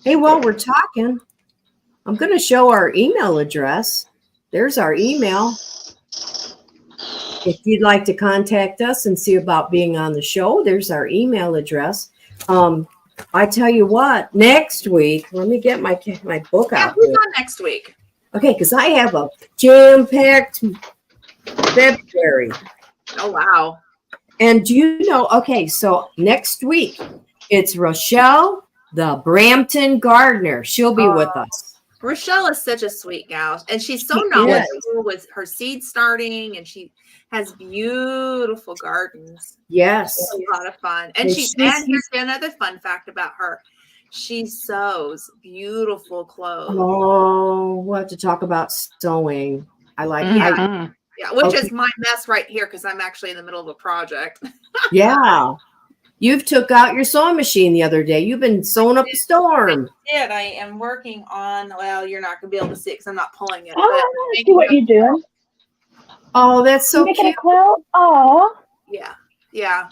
Hey, while we're talking, I'm going to show our email address. There's our email. If you'd like to contact us and see about being on the show, there's our email address. I tell you what, next week, let me get my book Yeah, out who's here. on next week? Okay, because I have a jam-packed February. Oh wow. And do you know, okay, so next week, it's Rochelle, the Brampton Gardener. She'll be with us. Rochelle is such a sweet gal, and she's so She knowledgeable with her seed starting, and she has beautiful gardens. Yes. It's a lot of fun. And And and here's another fun fact about her. She sews beautiful clothes. Oh, we'll have to talk about sewing. I like Mhm. Yeah, which Okay. is my mess right here because I'm actually in the middle of a project. yeah. You've took out your sewing machine the other day. You've been sewing up a storm. Yeah, I am working on, well, you're not going to be able to see it because I'm not pulling it. Oh, I see what you're doing. Oh, that's so Making cute. a quilt. Oh, Yeah,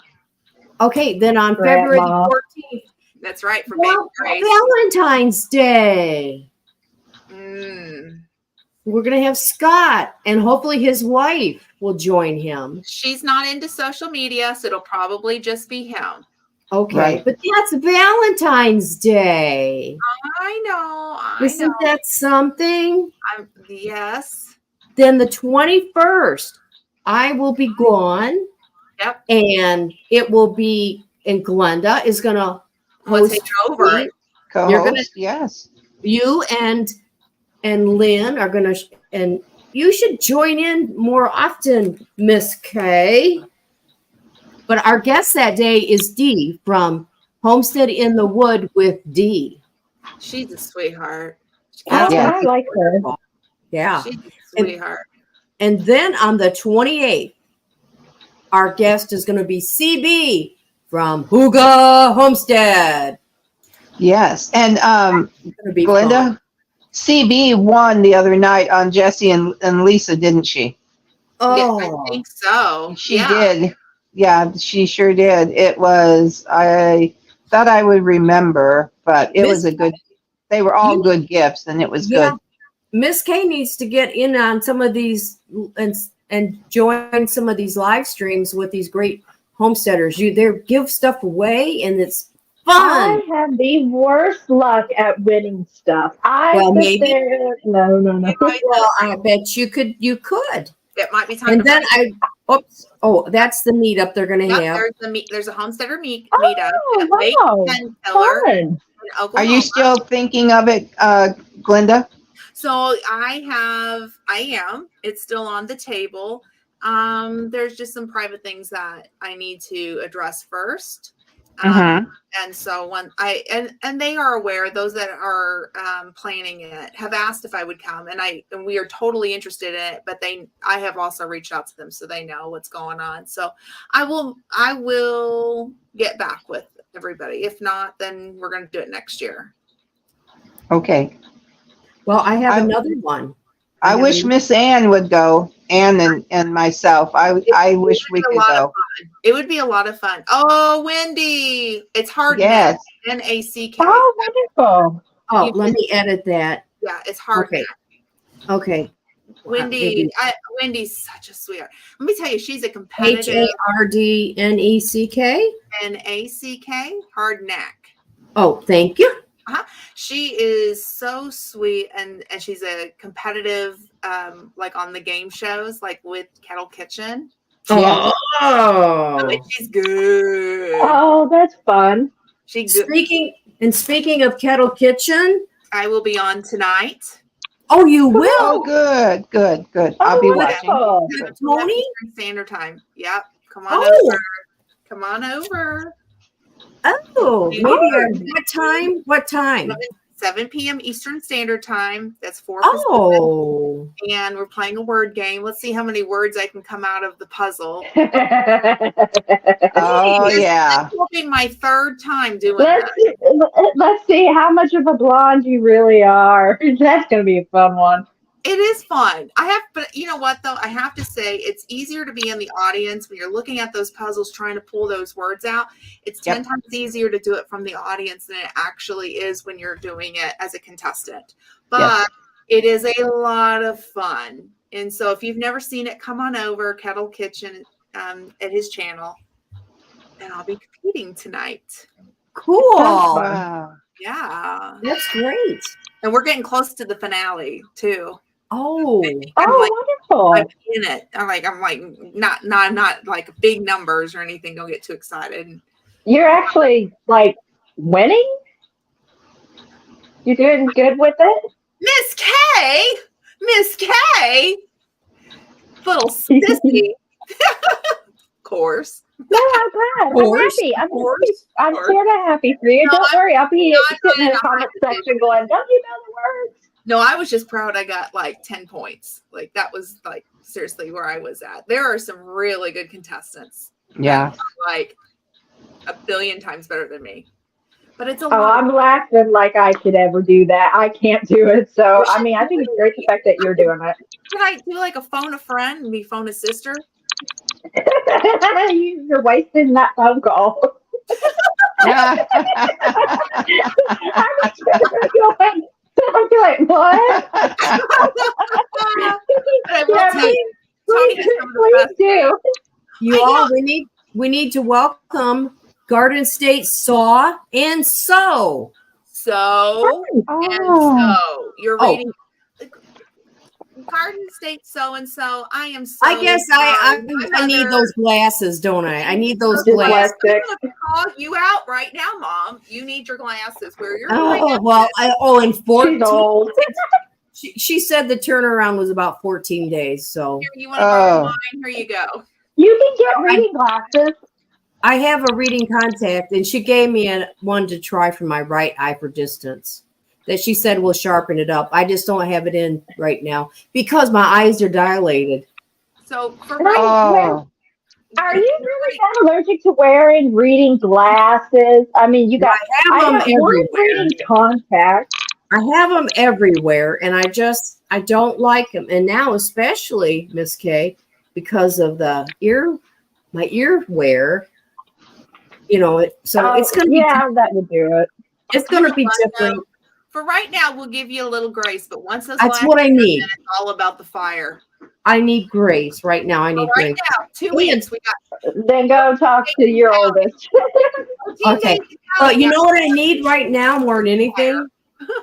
Okay, then on February Grandma. the 14th, that's right. For well, Baby Grace. Valentine's Day. We're going to have Scott, and hopefully his wife will join him. She's not into social media, so it'll probably just be him. Okay, Right. but that's Valentine's Day. I know. Isn't that something? Yes. Then the 21st, I will be gone. Yep. And it will be, and Glenda is going to We'll host take over. me. Co-host, You're gonna- yes. You and Lynn are going to, and you should join in more often, Miss Kay. But our guest that day is Dee from Homestead in the Wood with Dee. She's a sweetheart. oh Yeah. I like her. Yeah. She's a sweetheart. And then on the 28th, our guest is going to be CB from Hooga Homestead. Yes. And It's gonna be Glenda, fun. CB won the other night on Jesse and Lisa, didn't she? Oh, Yeah, I think so. She Yeah. did. Yeah, she sure did. It was, I thought I would remember, but it was a good, they were all good gifts and it was yeah. good. Miss Kay needs to get in on some of these and join some of these live streams with these great homesteaders. They give stuff away and it's I fun. have the worst luck at winning stuff. Well, sit maybe- there. No. Well, I bet you could. It might be time. And to then that's the meetup they're going to Yep, have. there's a homesteader meetup Oh, at Lake wow. Penn Pillar Fun. in Oklahoma. Are you still thinking of it, Glenda? So I am. It's still on the table. There's just some private things that I need to address first. And so when and they are aware, those that are planning it have asked if I would come, and we are totally interested in it, but I have also reached out to them so they know what's going on. So I will get back with everybody. If not, then we're going to do it next year. Okay. Well, I have I'm- another one. I wish Miss Ann would go, Ann and myself. I wish we It would be could a lot of go. fun. It would be a lot of fun. Oh, Wendy, it's hard. Yes. NACK. Oh, wonderful. Oh, You let me edit that. Yeah, it's hard. Okay. Okay. Wendy, Wendy's such a sweetheart. Let me tell you, she's a competitive HARDNECK. NACK hard neck. Oh, thank you. She is so sweet, and she's a competitive, like on the game shows, like with Kettle Kitchen. Yeah. Oh. And she's good. Oh, that's fun. She's good. Speaking of Kettle Kitchen, I will be on tonight. oh, you Oh, will, good. I'll be Oh, watching. wonderful. Tony. Eastern Standard Time. Yep. Come on Oh. over. Come on over. Oh, maybe what time? What time? 7 p.m. Eastern Standard Time. That's 4 Pacific. Oh, And we're playing a word game. Let's see how many words I can come out of the puzzle. Oh, yeah. This will be my 3rd time doing that. Let's see how much of a blonde you really are. That's gonna be a fun one. It is fun. But you know what though? I have to say it's easier to be in the audience when you're looking at those puzzles, trying to pull those words out. It's 10 times easier to do it from the audience than it actually is when you're doing it as a contestant. But it is a lot of fun. And so if you've never seen it, come on over Kettle Kitchen at his channel, and I'll be competing tonight. cool. Wow. Yeah. That's great. And we're getting close to the finale too. Oh, Wonderful. I'm in it. I'm like not like big numbers or anything. Don't get too excited. You're actually like winning? You doing good with it? Miss K, little sissy. Of course. No, I'm glad. I'm happy. I'm sort of happy for you. No, Don't worry. I'll be sitting in the not comment happy. section going, don't you know the words? No, I was just proud I got like 10 points. Like that was like seriously where I was at. There are some really good contestants. Yeah. Like a billion times better than me. But it's a Oh, lot. I'm laughing like I could ever do that. I can't do it. So, I mean, I think it's great the fact that you're doing it. Could I do like a phone a friend and me phone a sister? You're wasting that phone call. I'm like, what? Yeah, please do. you all, we need to welcome Garden State Saw and Sew. So and Oh. so you're reading Garden State so and so. I am so. I guess I need Mother- those glasses, don't I? I need those Dyslexic. glasses. I'm gonna call you out right now, Mom. You need your glasses. Where you're going? Oh, well, in She's 14. old. She said the turnaround was about 14 days. So Here, you want to borrow mine? Here you go. You can get reading glasses. I have a reading contact, and she gave me one to try for my right eye for distance that she said will sharpen it up. I just don't have it in right now because my eyes are dilated. So for Right. Oh. Are you really that allergic to wearing reading glasses? I mean, you got I have them got one everywhere. reading contact. I have them everywhere, and I don't like them. And now, especially Miss K, because of my ear wear. You know, it's going to be that would do it. it's going to be different. For right now, we'll give you a little grace, but once those That's glasses what I come need. in, it's all about the fire. I need grace right now. I need Right grace. now, 2 weeks. We got Then go talk to your oldest. 14 Okay. days to But you go. know what I need right now more than anything?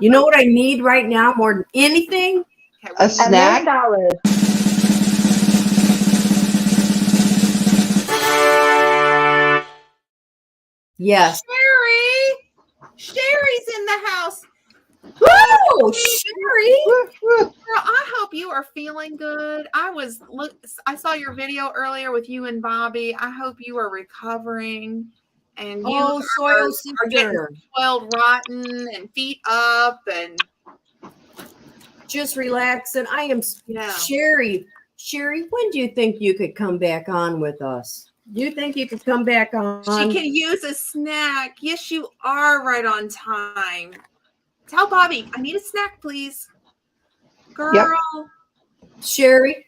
You know what I need right now more than anything? Okay, A we- snack? $1,000. Yes. Sherry's in the house. Woo! Sherry. Girl, I hope you are feeling good. I saw your video earlier with you and Bobby. I hope you are recovering and you Oh, soil are getting sister. spoiled rotten and feet up and Just relax. And I am yeah. Sherry. Sherry, when do you think you could come back on with us? Do you think you could come back on? She can use a snack. Yes, you are right on time. Tell Bobby, I need a snack, please. Girl. Sherry.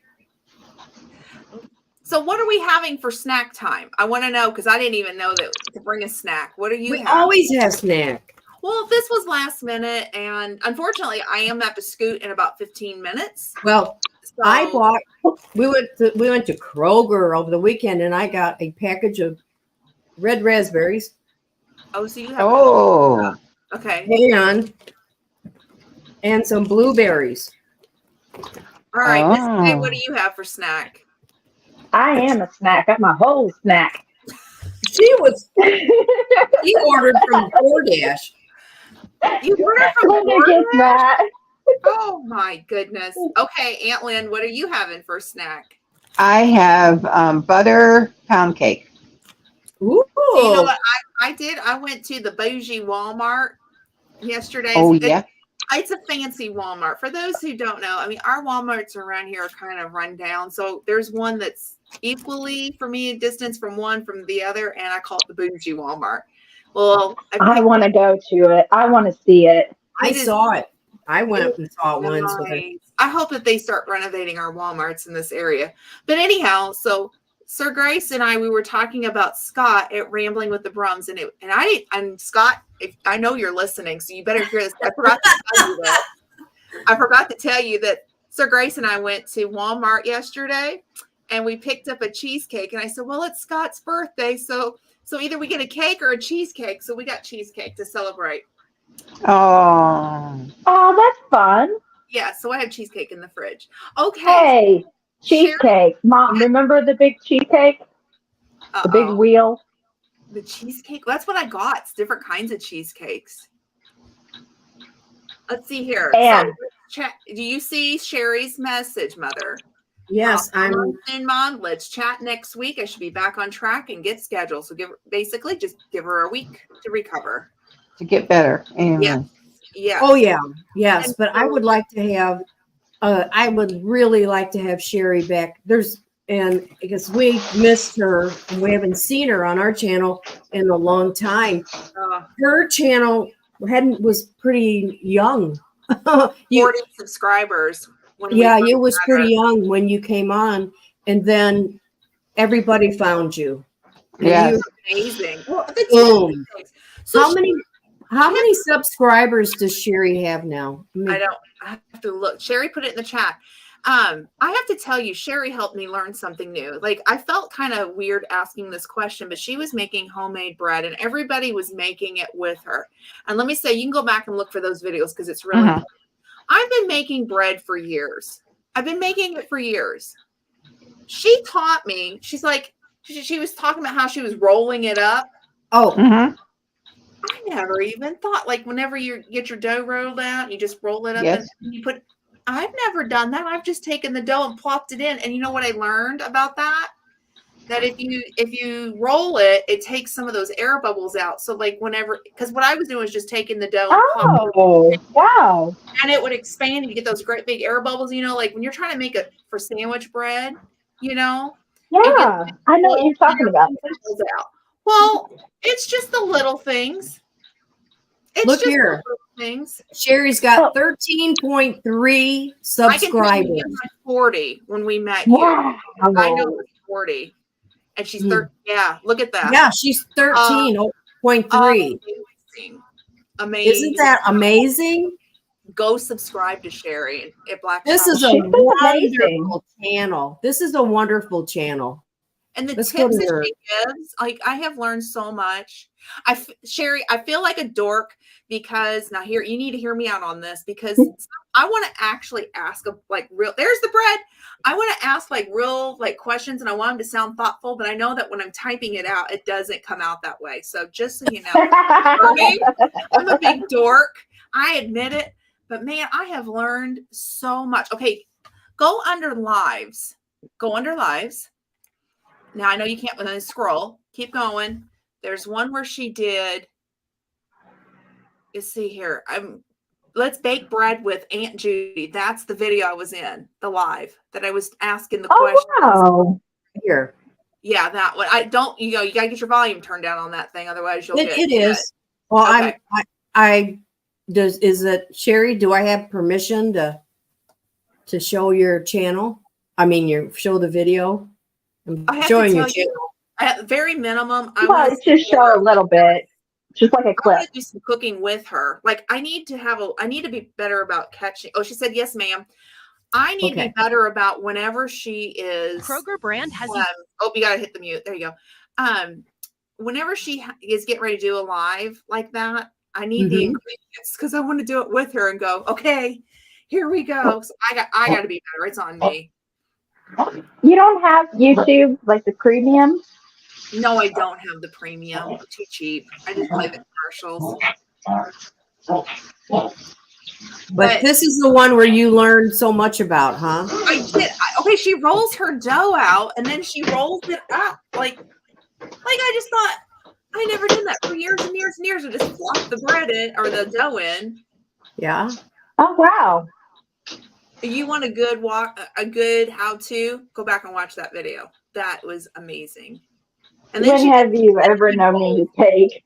So what are we having for snack time? I want to know because I didn't even know that to bring a snack. What are you We having? always have snack. Well, this was last minute, and unfortunately, I am have to scoot in about 15 minutes. Well, So, we went to Kroger over the weekend, and I got a package of red raspberries Oh, so you have. Oh. Okay. and some blueberries. All right. Miss Kay, Oh. what do you have for snack? I am a snack. Got my whole snack. She ordered from DoorDash. You ordered from Let me get DoorDash? that. Oh my goodness. Okay, Aunt Lynn, what are you having for snack? I have butter pound cake. Ooh. You know what I did? I went to the bougie Walmart yesterday. Oh, yeah. It's a fancy Walmart. For those who don't know, I mean, our Walmarts around here are kind of run down. So there's one that's equally, for me, a distance from one from the other, and I call it the bougie Walmart. Well, I want to go to it. I want to see it. I saw it. I went and saw it once. Nice. I hope that they start renovating our Walmarts in this area. But anyhow, so Sir Grace and we were talking about Scott at Rambling with the Brums, and Scott, if I know you're listening, so you better hear this. I forgot to tell you that Sir Grace and I went to Walmart yesterday, and we picked up a cheesecake. And I said, well, it's Scott's birthday, so either we get a cake or a cheesecake. So we got cheesecake to celebrate. Oh, that's fun. Yeah, so I have cheesecake in the fridge. Okay. Hey, cheesecake. Mom, remember the big cheesecake? The big wheel? The cheesecake? That's what I got. It's different kinds of cheesecakes. Let's see here. And do you see Sherry's message, Mother? Yes, Mom, let's chat next week. I should be back on track and get scheduled. So just give her a week to recover. To get better. Yeah. Yeah. Oh yeah. Yes. But I would like to have, I would really like to have Sherry back. Because we missed her and we haven't seen her on our channel in a long time. Her channel was pretty young. 40 subscribers. It was pretty young when you came on, and then everybody found you. Yeah. Amazing. Boom. So how many subscribers does Sherry have now? I have to look. Sherry put it in the chat. I have to tell you, Sherry helped me learn something new. Like, I felt kind of weird asking this question, but she was making homemade bread and everybody was making it with her. And let me say, you can go back and look for those videos because it's really cool. I've been making bread for years. I've been making it for years. She taught me. She's like, she was talking about how she was rolling it up. Oh, I never even thought, like, whenever you get your dough rolled out, you just roll it up and you put. I've never done that. I've just taken the dough and plopped it in. And you know what I learned about that? That if you roll it, it takes some of those air bubbles out. So like because what I was doing was just taking the dough and wow. And it would expand and you get those great big air bubbles, like when you're trying to make it for sandwich bread, Yeah, I know what you're talking about. Well, it's just the little things. Look here. Things. Sherry's got 13.3 subscribers. I can 40 when we met wow. you. I know it's 40. And she's 13. Yeah, look at that. Yeah, she's 13.3. Amazing. Isn't that amazing? Go subscribe to Sherry at Black. This is a wonderful channel. This is a wonderful channel. And the tips that she gives, like, I have learned so much. Sherry, I feel like a dork because now here, you need to hear me out on this because I want to actually ask there's the bread. I want to ask real questions and I want them to sound thoughtful, but I know that when I'm typing it out, it doesn't come out that way. So just so you know, I'm a big dork. I admit it, but man, I have learned so much. Okay. Go under lives. Now, I know you can't scroll. Keep going. There's one where she did. Let's see here. Let's bake bread with Aunt Judy. That's the video I was in, the live that I was asking the questions. Wow. Here. Yeah, that one. I don't. You got to get your volume turned down on that thing, otherwise you'll get it. It is. Well, okay. Is it Sherry? Do I have permission to show your channel? I mean, show the video. I'm showing your channel. At very minimum, just show a little bit, just like a clip. I want to do some cooking with her. Like I need to be better about catching. Oh, she said yes, ma'am. I need to be better about whenever she is. Kroger brand has. You gotta hit the mute. There you go. Whenever she is getting ready to do a live like that, I need the ingredients because I want to do it with her and go. Okay, here we go. So I got to be better. It's on me. You don't have YouTube like the premium? No, I don't have the premium. I'm too cheap. I just play the commercials. But this is the one where you learned so much about, huh? I did. Okay, she rolls her dough out and then she rolls it up. Like I just thought, I never did that for years and years and years. I just flopped the bread in or the dough in. Yeah. Oh wow. You want a good how-to? Go back and watch that video. That was amazing. And then When have you ever known me to bake?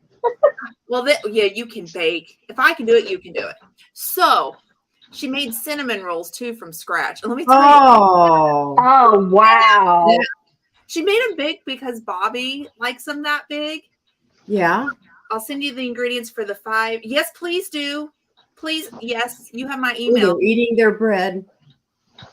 Well, yeah, you can bake. If I can do it, you can do it. So she made cinnamon rolls too from scratch. And let me tell you. Oh wow. She made them big because Bobby likes them that big. Yeah. I'll send you the ingredients for the 5. Yes, please do. Please. Yes, you have my email. They're eating their bread.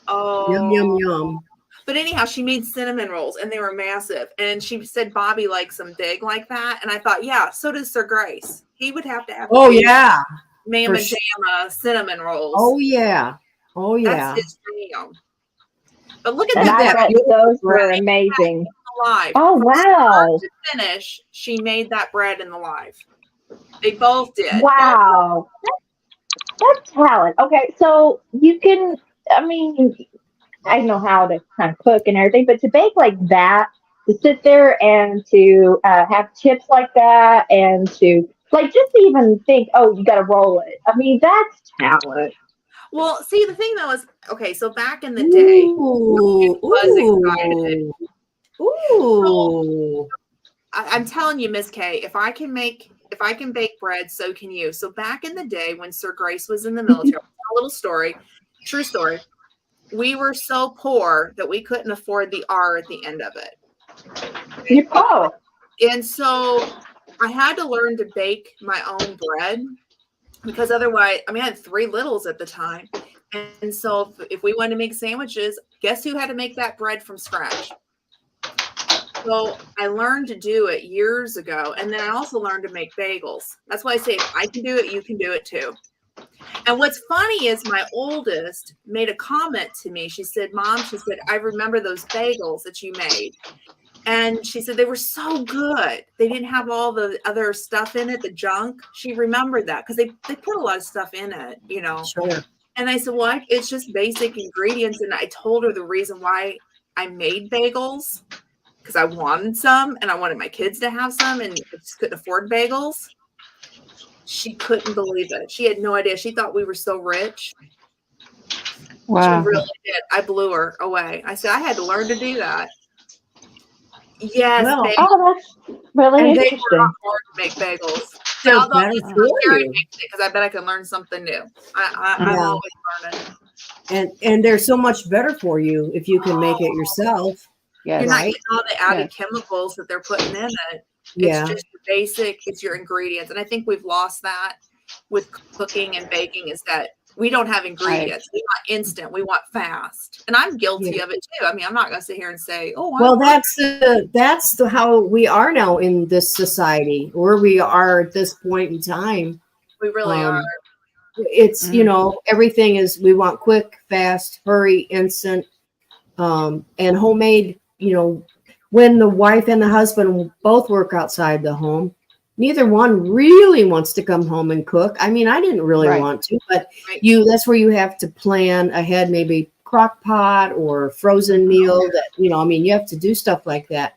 Oh, Yum, yum, yum. But anyhow, she made cinnamon rolls and they were massive. And she said Bobby likes them big like that. And I thought, yeah, so does Sir Grace. He would have to have Yeah. Mama sure. Jamma cinnamon rolls. Oh yeah. Oh yeah. That's his jam. But look at And I that. bet those were amazing. Live. Oh wow. To finish, she made that bread in the live. They both did. Wow. That's talent. Okay, so you can, I mean, I know how to kind of cook and everything, but to bake like that, to sit there and to have tips like that, and to like just even think, oh, you got to roll it. I mean, that's talent. Well, see, the thing though is, okay, so back in the day, Ooh. was excited. Ooh. I'm telling you, Miss K, if I can bake bread, so can you. So back in the day when Sir Grace was in the military, a little story, true story. We were so poor that we couldn't afford the R at the end of it. Oh. And so I had to learn to bake my own bread because otherwise, I mean, I had 3 littles at the time. And so if we wanted to make sandwiches, guess who had to make that bread from scratch? So I learned to do it years ago. And then I also learned to make bagels. That's why I say, if I can do it, you can do it too. And what's funny is my oldest made a comment to me. She said, Mom, she said, I remember those bagels that you made. And she said, they were so good. They didn't have all the other stuff in it, the junk. She remembered that because they put a lot of stuff in it, you know. Sure. And I said, well, it's just basic ingredients. And I told her the reason why I made bagels, because I wanted some and I wanted my kids to have some, and I just couldn't afford bagels. She couldn't believe it. She had no idea. She thought we were so rich. Wow. She really did. I blew her away. I said, I had to learn to do that. Yes. Well, Oh, that's really and they interesting. were not hard to make bagels. They're Although better for you. because I bet I can learn something new. I'm Yeah. always learning. And they're so much better for you if you can make it yourself. You're Yes. not Right. getting all the added chemicals that they're putting in it. Yeah. It's just the basic, it's your ingredients. And I think we've lost that with cooking and baking, is that we don't have ingredients. We want instant. We want fast. And I'm guilty of it too. I mean, I'm not going to sit here and say, oh, Well, that's how we are now in this society, where we are at this point in time. we really are. It's, you know, everything is, we want quick, fast, hurry, instant, and homemade. You know, when the wife and the husband both work outside the home, neither one really wants to come home and cook. I mean, I didn't really Right. want to, but Right. that's where you have to plan ahead, maybe crock pot or frozen meal that, you know, I mean, you have to do stuff like that.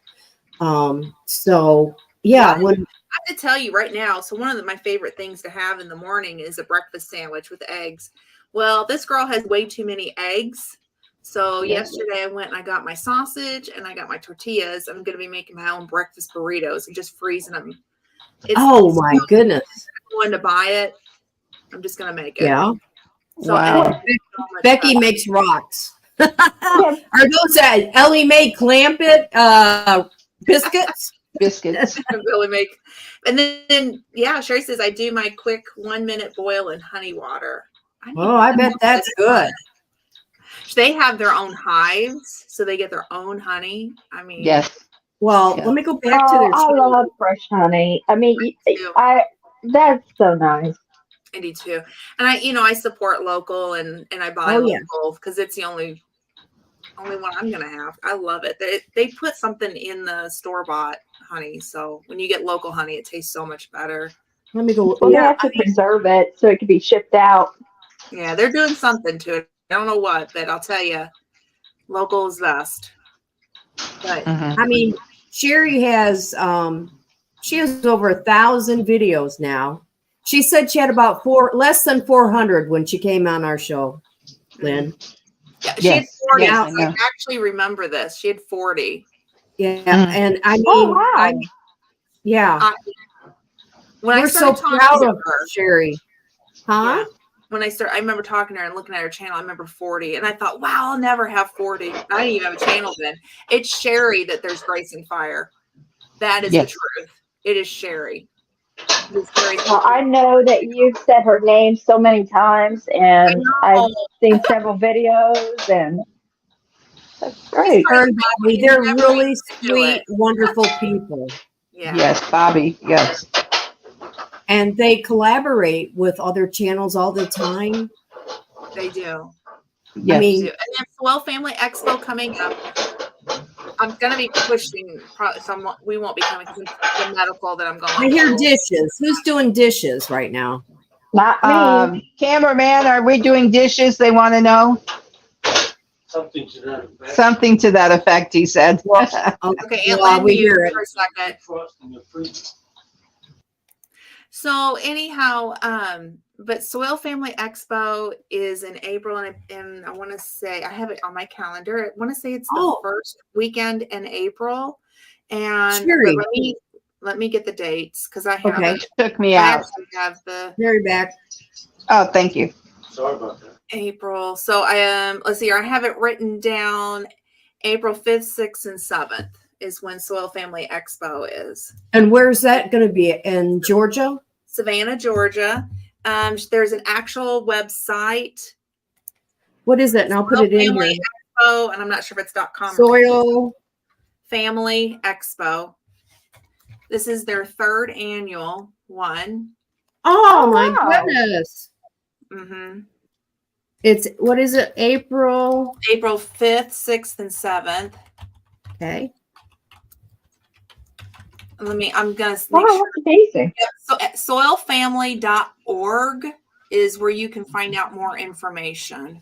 So yeah, when I have to tell you right now, so one of my favorite things to have in the morning is a breakfast sandwich with eggs. Well, this girl has way too many eggs. So yesterday I went and I got my sausage and I got my tortillas. I'm going to be making my own breakfast burritos and just freezing them. oh my goodness. Going to buy it. I'm just going to make it. Yeah. So Wow. and so much Becky fun. makes rocks. Yes. Are those Ellie Mae Clampett biscuits? Biscuits. I really make. And then yeah, Sherry says I do my quick 1-minute boil in honey water. Oh, I bet that's good. They have their own hives, so they get their own honey. I mean, Yes. Well, Yeah. let me go back to Oh, their I love fresh honey. I mean, too. that's so nice. I do too. And I support local and I buy Oh, yeah. local because it's the only one I'm gonna have. I love it. They put something in the store bought honey, so when you get local honey, it tastes so much better. Let me go. Well, they Yeah, have to preserve it so it can be shipped out. Yeah, they're doing something to it. I don't know what, but I'll tell you, local is best. But Mhm. I mean, Sherry has She has over 1,000 videos now. She said she had about less than 400 when she came on our show, Lynn. Yeah, she had Yes, 40. yes, I I know. actually remember this. She had 40. Yeah, Mm. and I mean, Oh, wow. yeah, When I we're so started talking proud to of her, Sherry. Huh? yeah, I remember talking to her and looking at her channel. I remember 40, and I thought, wow, I'll never have 40. I didn't even have a channel then. It's Sherry that there's Grace and Fire. That is Yes. the truth. It is Sherry. It's Sherry. Well, I know that you've said her name so many times, and I've seen several videos, and that's great. Her and Bobby, they're Never really used to do sweet, it. wonderful people. Yeah. Yes, Bobby. Yes. And they collaborate with other channels all the time. They do. Yes. I And mean, they have Swell Family Expo coming up. I'm going to be pushing some. We won't be coming to the medical that I'm going I hear to. dishes. Who's doing dishes right now? Not me. Cameraman, are we doing dishes? They want to know. Something to that effect. Something to that effect, he said. Okay, Aunt Well, Lynn, we mute hear it. for a second. Trust in the freezer. So anyhow, but Soil Family Expo is in April, and I want to say I have it on my calendar. I want to say it's the first weekend in April, and but Sherry. let me get the dates because I have Okay. it. Took me I out. actually have the Mary back. Oh, thank you. Sorry about that. April. So I let's see, I have it written down. April 5th, 6th, and 7th is when Soil Family Expo is. And where's that going to be? In Georgia? Savannah, Georgia. There's an actual website. What is it? And I'll put it in here. Family Expo, and I'm not sure if it's .com. Soil. Family Expo. This is their 3rd annual one. Oh, my wow. goodness. Mm-hmm. It's, what is it? April. April 5th, 6th, and 7th. Okay. I'm going to Wow, make sure. that's amazing. So at soilfamily.org is where you can find out more information.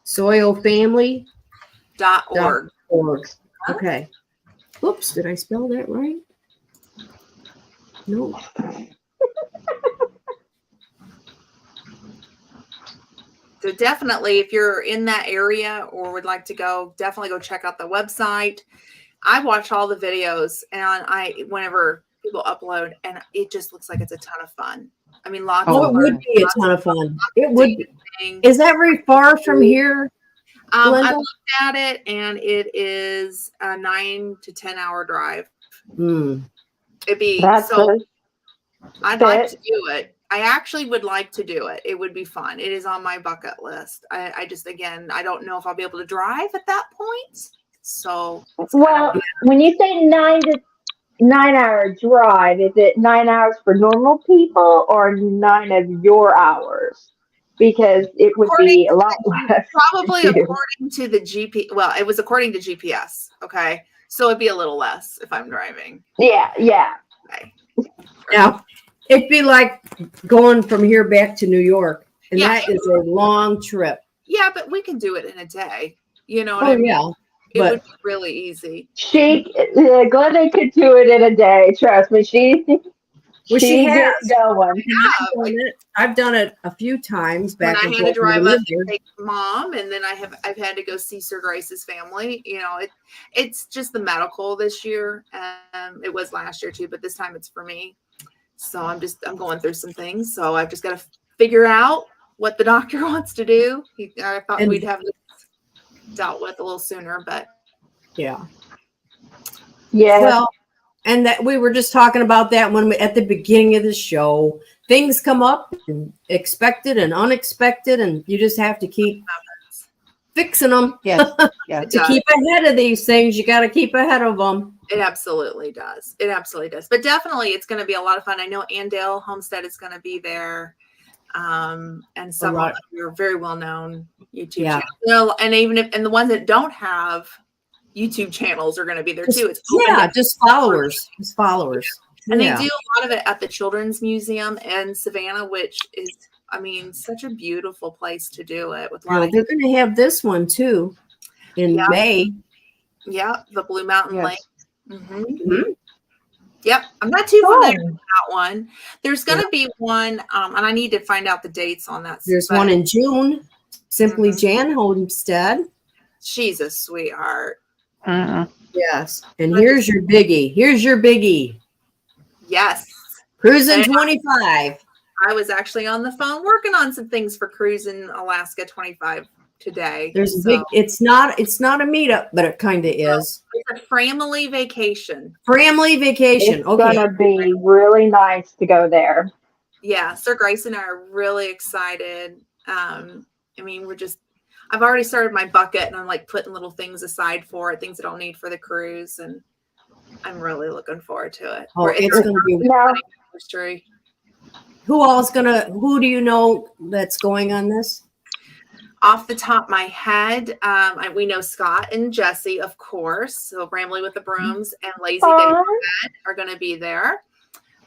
Soilfamily.org. .org. Okay. Oops, did I spell that right? No. So definitely, if you're in that area or would like to go, definitely go check out the website. I watch all the videos, and whenever people upload, and it just looks like it's a ton of fun. I mean, lots Oh, of it would be a ton of fun. It would be. Is that very far from here? I Glenda? looked at it, and it is a 9 to 10 hour drive. Hmm. It'd be That's so. a I'd like to fit. do it. I actually would like to do it. It would be fun. It is on my bucket list. I just, again, I don't know if I'll be able to drive at that point. So, it's Well, kind when you say 9 hour drive, is it 9 hours for normal people or 9 of your hours? Because it would be a lot less. probably for you. according to the GP. Well, it was according to GPS. Okay. So it'd be a little less if I'm driving. Yeah, yeah. Okay. Now, it'd be like going from here back to New York. And Yeah. that is a long trip. Yeah, but we can do it in a day. You know what Oh, I mean? yeah. It but- would be really easy. Glenda could do it in a day. Trust me. Well, she has. gets going. I've done it a few times When back I and had to forth drive when I up lived here. and take mom, and then I've had to go see Sir Grace's family. You know, it's just the medical this year. It was last year too, but this time it's for me. So I'm going through some things. So I've just got to figure out what the doctor wants to do. I thought And- we'd have this dealt with a little sooner, but Yeah. Yeah. Well, and that we were just talking about that at the beginning of the show. Things come up, and expected and unexpected, and you just have to keep fixing them. Yes. Yes. To keep ahead of these things, you got to keep ahead of them. it absolutely does. It absolutely does. But definitely, it's going to be a lot of fun. I know Andale Homestead is going to be there. And some of your very well known YouTube channels. And the ones that don't have YouTube channels are going to be there too. It's just followers. Just followers. And they do a lot of it at the Children's Museum in Savannah, which is, I mean, such a beautiful place to do it with a lot of They're going to have this one too. in Yeah. May. Yeah, the Blue Mountain Yes. Lake. hmm Mhm. Yep, I'm not too familiar Fun. with that one. There's going to be one, and I need to find out the dates on that. There's but one in June, Simply Mhm. Jan Homestead. She's a sweetheart. Mm-mm. Yes. And here's your biggie. Here's your biggie. Yes. Cruising And 25. I was actually on the phone working on some things for Cruising Alaska 25 today. There's a So, big, it's not a meetup, but it kind of is. it's a family vacation. Family vacation. It's Okay. gonna be really nice to go there. Yeah, Sir Grace and I are really excited. I mean, I've already started my bucket and I'm like putting little things aside for it, things that I'll need for the cruise. And I'm really looking forward to it. Oh, it's going to be, Now, History. who do you know that's going on this? Off the top of my head, we know Scott and Jesse, of course. So Rambly with the Brooms and Lazy Day fun. are going to be there.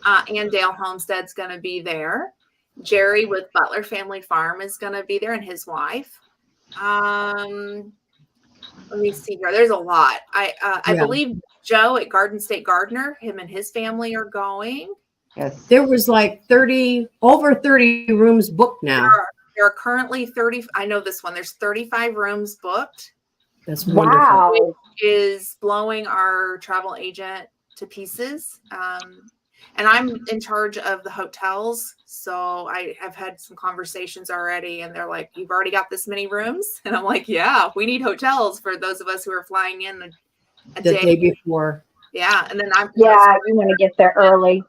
And Dale Homestead's going to be there. Jerry with Butler Family Farm is going to be there, and his wife. Let me see here. There's a lot. I believe Joe at Garden State Gardener, him and his family are going. Yes. There was like over 30 rooms booked now. There are currently 30. I know this one. There's 35 rooms booked. That's wonderful. Wow. Is blowing our travel agent to pieces. And I'm in charge of the hotels. So I have had some conversations already, and they're like, "You've already got this many rooms?" And I'm like, "Yeah, we need hotels for those of us who are flying in a The day. day before. Yeah. And then Yeah, you want to get there early.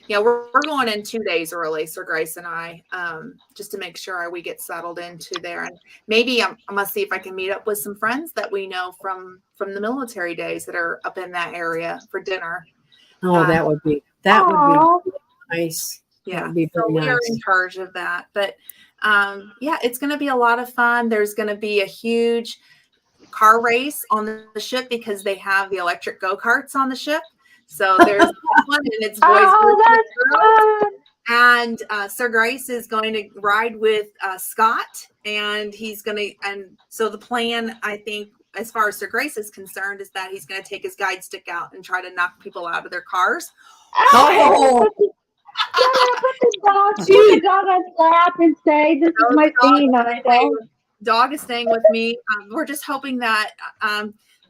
yeah, we're going in 2 days early, Sir Grace and I, just to make sure we get settled into there. And maybe I must see if I can meet up with some friends that we know from the military days that are up in that area for dinner. Oh, that would be Aw. nice. That Yeah, would be so very we are nice. in charge of that. But yeah, it's going to be a lot of fun. There's going to be a huge car race on the ship because they have the electric go-karts on the ship. So there's one, and it's boys Oh, versus girls. that's fun. And Sir Grace is going to ride with Scott, and and so the plan, I think, as far as Sir Grace is concerned, is that he's going to take his guide stick out and try to knock people out of their cars. Oh. Put the dog on lap and say, "This is my theme." I know. Dog is staying with me. We're just hoping that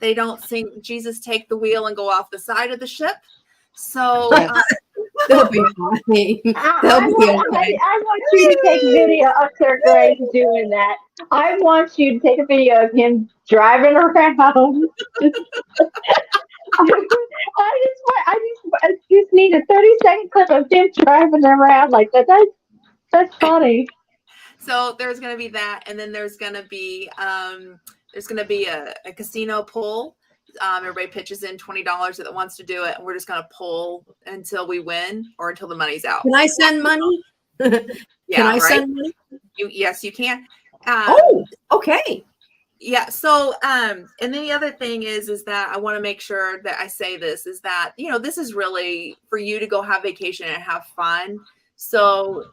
they don't sing "Jesus Take the Wheel" and go off the side of the ship. So That'll be funny. That'll be okay. I want you to take video of Sir Grace doing that. I want you to take a video of him driving around. I just need a 30-second clip of him driving around like that. That's funny. So there's going to be that, and then there's going to be a casino pull. Everybody pitches in $20 that wants to do it, and we're just going to pull until we win or until the money's out. Can I send money? Yeah, Can I right. send money? Yes, you can. Oh, okay. Yeah. So, and then the other thing is that I want to make sure that I say this is that, this is really for you to go have vacation and have fun. So,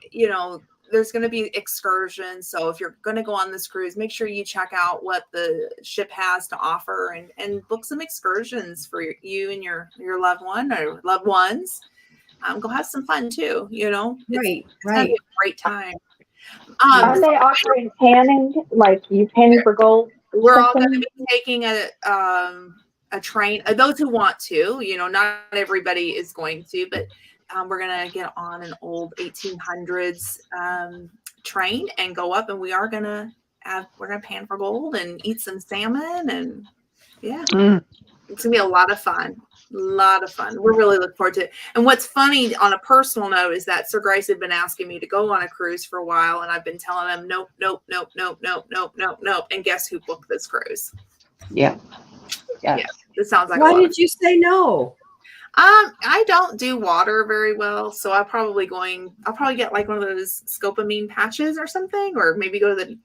there's going to be excursions. So if you're going to go on this cruise, make sure you check out what the ship has to offer and book some excursions for you and your loved one or loved ones. Go have some fun too, Right, It's gonna be right. a great time. Are they offering panning? Like you panning for gold? We're all going to be taking a train. Those who want to, not everybody is going to, but we're going to get on an old 1800s train and go up, and we're going to pan for gold and eat some salmon, and yeah, it's gonna be a lot of fun. We're really looking forward to it. And what's funny on a personal note is that Sir Grace had been asking me to go on a cruise for a while, and I've been telling him nope. And guess who booked this cruise? Yeah. Yeah, it sounds like. Why did you say no? I don't do water very well, so I'll probably get like one of those scopamine patches or something, or maybe go to the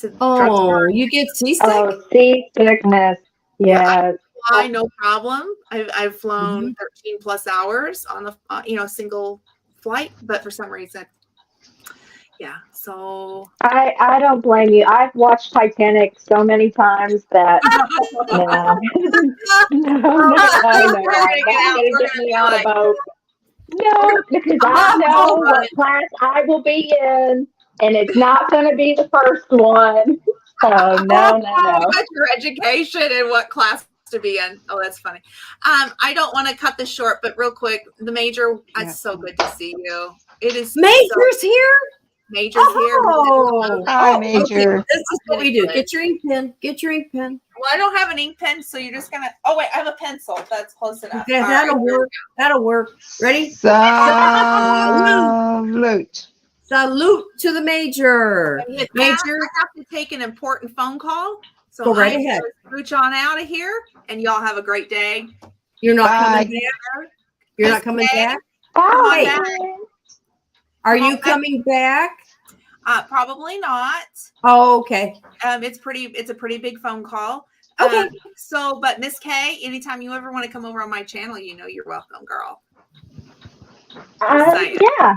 drugstore. You get seasick? Oh, seasickness. Yes. Fly, no problem. I've flown 13 plus hours on a single flight, but for some reason, yeah. So I don't blame you. I've watched Titanic so many times that no, no, we're not gonna get out. gonna We're get gonna me be on a like, boat. No, because I know what class I will be in, and it's not going to be the first one. So no, no, no. what's your education and what class to be in? Oh, that's funny. I don't want to cut this short, but real quick, the major. Yeah. It's so good to see you. It is Major's here. Major's here. Oh, Hi, oh, Major. okay. This is what we do. Get your ink pen. Get your ink pen. Well, I don't have an ink pen, so you're just gonna. Oh wait, I have a pencil. That's close enough. Okay, All that'll right. work. That'll work. Ready? Salute. Salute to the major. And with that, Major, I have to take an important phone call. So go right I'm ahead. gonna Scooch on out of here, and y'all have a great day. You're not Bye. coming back. You're not coming back. Bye. back. Are you coming back? Probably not. Oh, okay. It's a pretty big phone call. Okay. But Miss Kay, anytime you ever want to come over on my channel, you know you're welcome, girl. Yeah,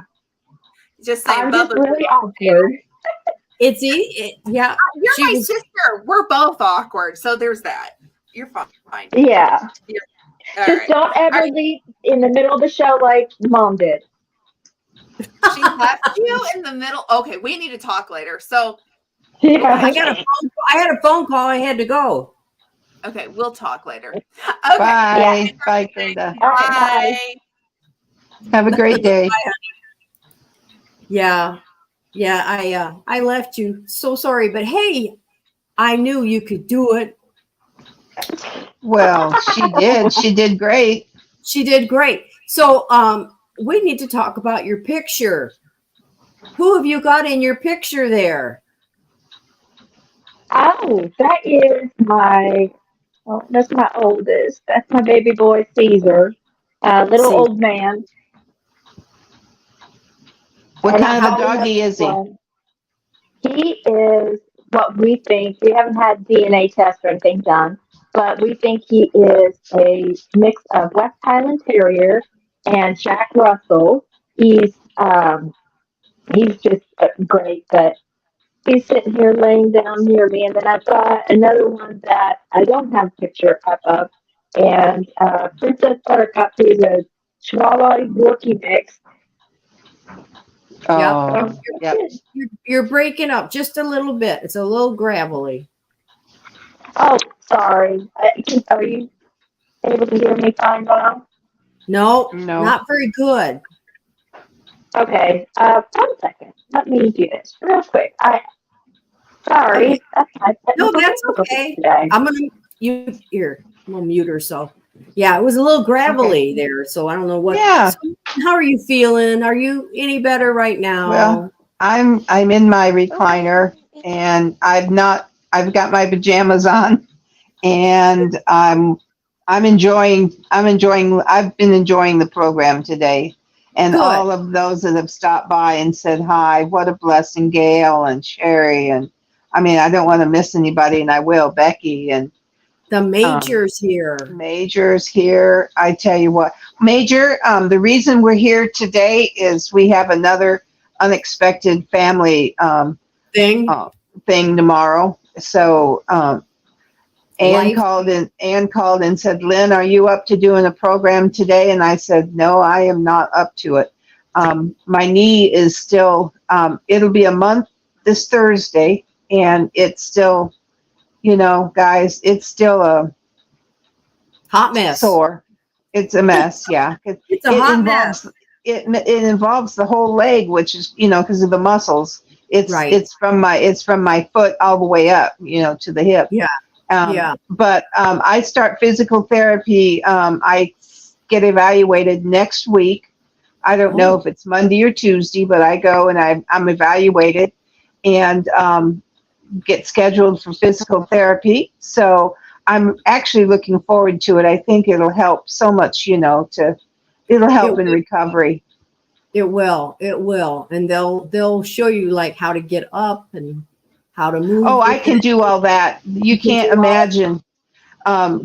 Just saying, I'm just Bubba's really awkward. It's yeah. You're She my was- sister. We're both awkward, so there's that. You're fine. Yeah, All just right. don't ever leave in the middle of the show like Mom did. She left you in the middle. Okay, we need to talk later. So, Yeah. I had a phone call. I had to go. okay, we'll talk later. Okay. Bye. Bye, Brenda. All right, Bye. Have a great day. Yeah. I left you. So sorry, but hey, I knew you could do it. Well, she did. She did great. She did great. So, we need to talk about your picture. Who have you got in your picture there? Oh, that is that's my oldest. That's my baby boy, Caesar. Little Caesar. old man. What And kind of I a doggy is he? He is what we think. We haven't had DNA test or anything done, but we think he is a mix of West Highland Terrier and Jack Russell. He's just great, but he's sitting here laying down near me, and then I've got another one that I don't have a picture up of, and Princess Buttercup, who's a Chihuahua Yorkie mix. Oh, yep. You're breaking up just a little bit. It's a little gravelly. Oh, sorry. Are you able to hear me fine now? No, No. not very good. Okay. 1 second. Let me do this real quick. Sorry. No, that's okay. I'm gonna mute her. So, yeah, it was a little gravelly there. So I don't know what. Yeah. So how are you feeling? Are you any better right now? Well, I'm in my recliner and I've got my pajamas on and I've been enjoying the program today. And Good. all of those that have stopped by and said hi, what a blessing, Gail and Sherry. And I mean, I don't want to miss anybody, and I will, Becky and the major's here. Major's here. I tell you what, Major, the reason we're here today is we have another unexpected family Thing. thing tomorrow. So Ann Life. called and said, Lynn, are you up to doing a program today? And I said, no, I am not up to it. My knee is still, it'll be a month this Thursday, and it's still, guys, it's still a Hot mess. sore. It's a mess, yeah. It's a hot mess. It involves the whole leg, which is, because of the muscles. It's Right. it's from my foot all the way up, to the hip. Yeah. Yeah. But I start physical therapy. I get evaluated next week. I don't know if it's Monday or Tuesday, but I go and I'm evaluated and get scheduled for physical therapy. So I'm actually looking forward to it. I think it'll help so much, it'll help in recovery. It will. And they'll show you like how to get up and how to move. Oh, I can do all that. You can't imagine.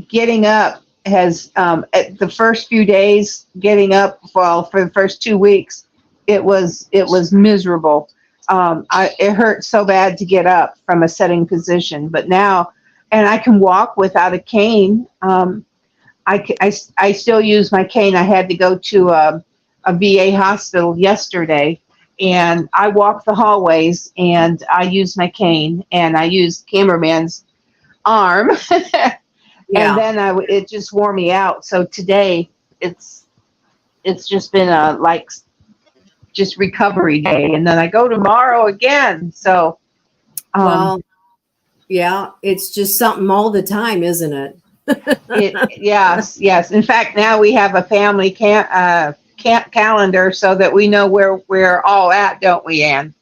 Getting up has, at the first few days, getting up, for the first 2 weeks, it was miserable. it hurt so bad to get up from a sitting position, but now, and I can walk without a cane. I still use my cane. I had to go to a VA hospital yesterday, and I walk the hallways, and I use my cane, and I use cameraman's arm, Yeah. and then it just wore me out. So today it's just been a just recovery day, and then I go tomorrow again. So, Well, yeah, it's just something all the time, isn't it? yes. In fact, now we have a family camp calendar so that we know where we're all at, don't we, Ann?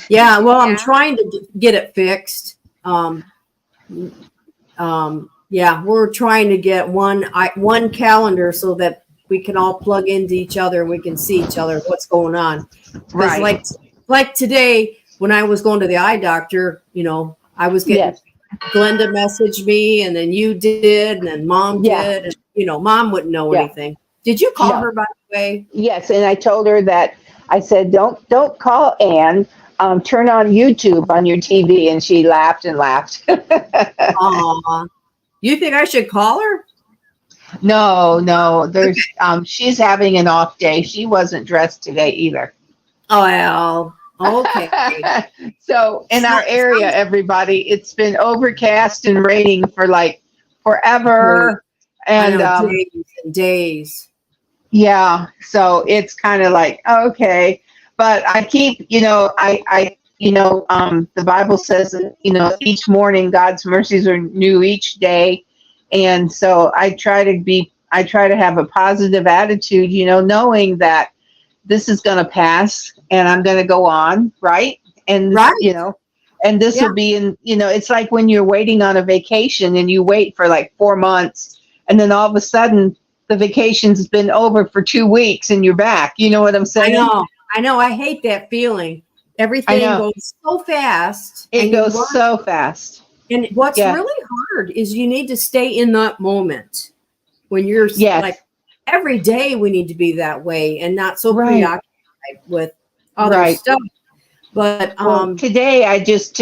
Yeah, well, I'm Yeah. trying to get it fixed. Yeah, we're trying to get one calendar so that we can all plug into each other and we can see each other, what's going on. Because like today, when I was going to the eye doctor, I was getting Yes. Glenda messaged me, and then you did, and then Mom Yeah. did, and Mom wouldn't know Yeah. anything. Did you call No. her, by the way? Yes, and I told her that I said, don't call Ann. Turn on YouTube on your TV, and she laughed and laughed. Aw. You think I should call her? No, there's she's having an off day. She wasn't dressed today either. Oh, well, okay. So in our area, everybody, it's been overcast and raining for like forever. I know, And days and days. yeah, so it's kind of like, okay, but I keep, the Bible says that, each morning God's mercies are new each day. And so I try to have a positive attitude, knowing that this is going to pass and I'm going to go on. Right. And, Right. and this Yeah. will be it's like when you're waiting on a vacation and you wait for like 4 months and then all of a sudden the vacation's been over for 2 weeks and you're back. You know what I'm saying? I know. I hate that feeling. Everything know. goes so fast. It and goes you want- so fast. And what's Yeah. really hard is you need to stay in that moment when you're Yes. like, every day we need to be that way and not so Right. preoccupied with other Right. stuff. But Well, today I just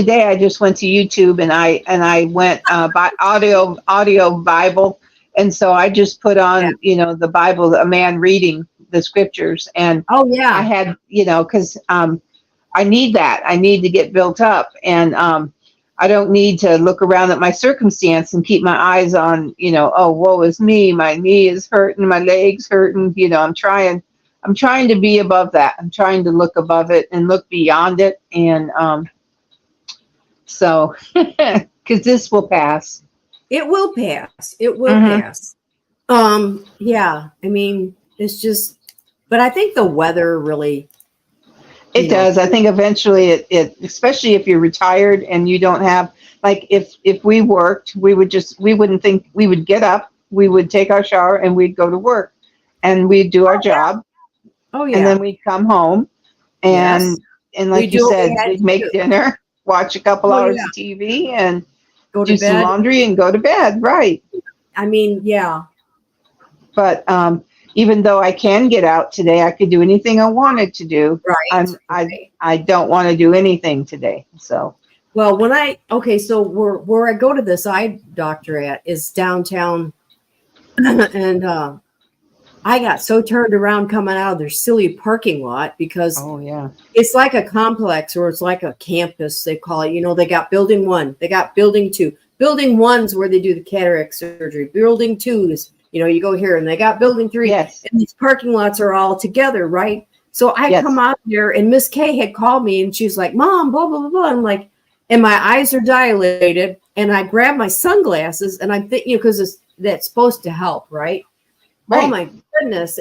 went to YouTube and I went by audio Bible, and so I just put on the Bible, a man reading the scriptures, and oh yeah, I had because I need that. I need to get built up, and I don't need to look around at my circumstance and keep my eyes on oh, woe is me, my knee is hurting, my legs hurting. I'm trying to be above that. I'm trying to look above it and look beyond it. And so, because this will pass. it will pass. It will Mhm. pass. Yeah. I mean, it's just, but I think the weather really. It does. I think eventually it, especially if you're retired and you don't have, like, if we worked, we wouldn't think, we would get up, we would take our shower and we'd go to work and we'd do our job. Oh yeah. And then we'd come home and, Yes. and like We do you what we said, had we'd to make do. dinner, watch a couple Oh, hours yeah. of TV and Go to do some bed. laundry and go to bed. Right. I mean, yeah. But even though I can get out today, I could do anything I wanted to do. Right. I don't want to do anything today. So Well, so where I go to this eye doctor at is downtown, and I got so turned around coming out of their silly parking lot because yeah. it's like a complex or it's like a campus, they call it. They got building 1, they got building 2. Building 1's where they do the cataract surgery. Building 2 is, you go here, and they got building 3. Yes. And these parking lots are all together, right? So I Yes. come out there, and Miss Kay had called me, and she's like, "Mom, blah blah blah blah." I'm like, and my eyes are dilated, and I grab my sunglasses, and I'm thinking, because that's supposed to help, right? Right. Oh my goodness,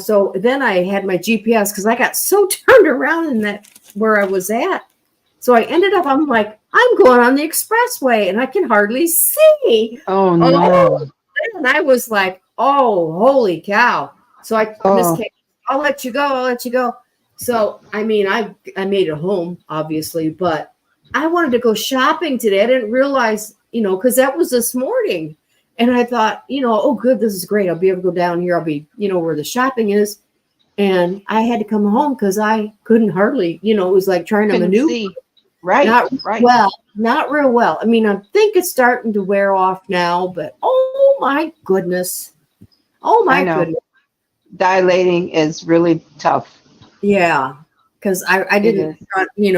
So then I had my GPS because I got so turned around in that where I was at. So I ended up, I'm like, I'm going on the expressway, and I can hardly see. Oh no. And I was like, oh, holy cow. So Miss Oh. Kay, I'll let you go. So, I mean, I made it home, obviously, but I wanted to go shopping today. I didn't realize, because that was this morning. And I thought, oh, good, this is great. I'll be able to go down here. I'll be, where the shopping is. and I had to come home because I couldn't hardly, it was like trying to Couldn't maneuver. see. Right. Not right. well, not real well. I mean, I think it's starting to wear off now, but oh my goodness. Oh my I know. goodness. Dilating is really tough. Yeah. Because I didn't, is.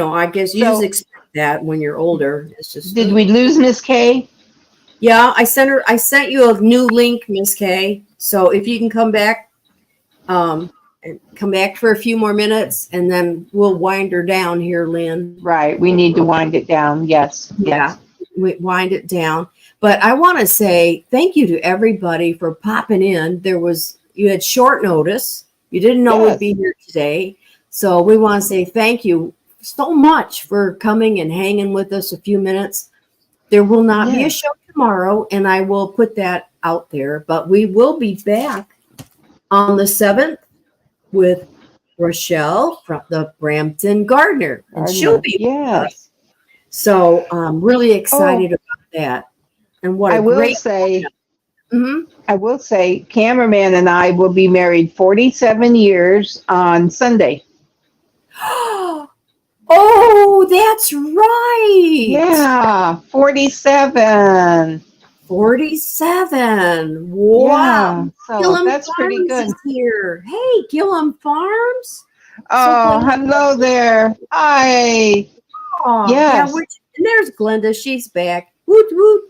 I guess you just So- expect that when you're older. It's just, Did we lose Miss Kay? yeah, I sent you a new link, Miss Kay. So if you can come back, and come back for a few more minutes and then we'll wind her down here, Lynn. Right. We need to wind it down. Yes. Yeah, we wind it down. But I want to say thank you to everybody for popping in. You had short notice. You didn't know Yes. we'd be here today. So we want to say thank you so much for coming and hanging with us a few minutes. There will not be a Yes. show tomorrow, and I will put that out there, but we will be back on the 7th with Rochelle from the Brampton Gardener. And she'll be with us. Yes. So I'm really excited about that. And what I a will great say, Mhm. cameraman and I will be married 47 years on Sunday. Oh, that's right. Yeah, 47. 47. Wow. Yeah, so Gillum that's pretty Farms good. is here. Hey, Gillum Farms. Oh, glad- hello there. Hi. Oh, Yes. yeah, and there's Glenda. She's back. Woot woot.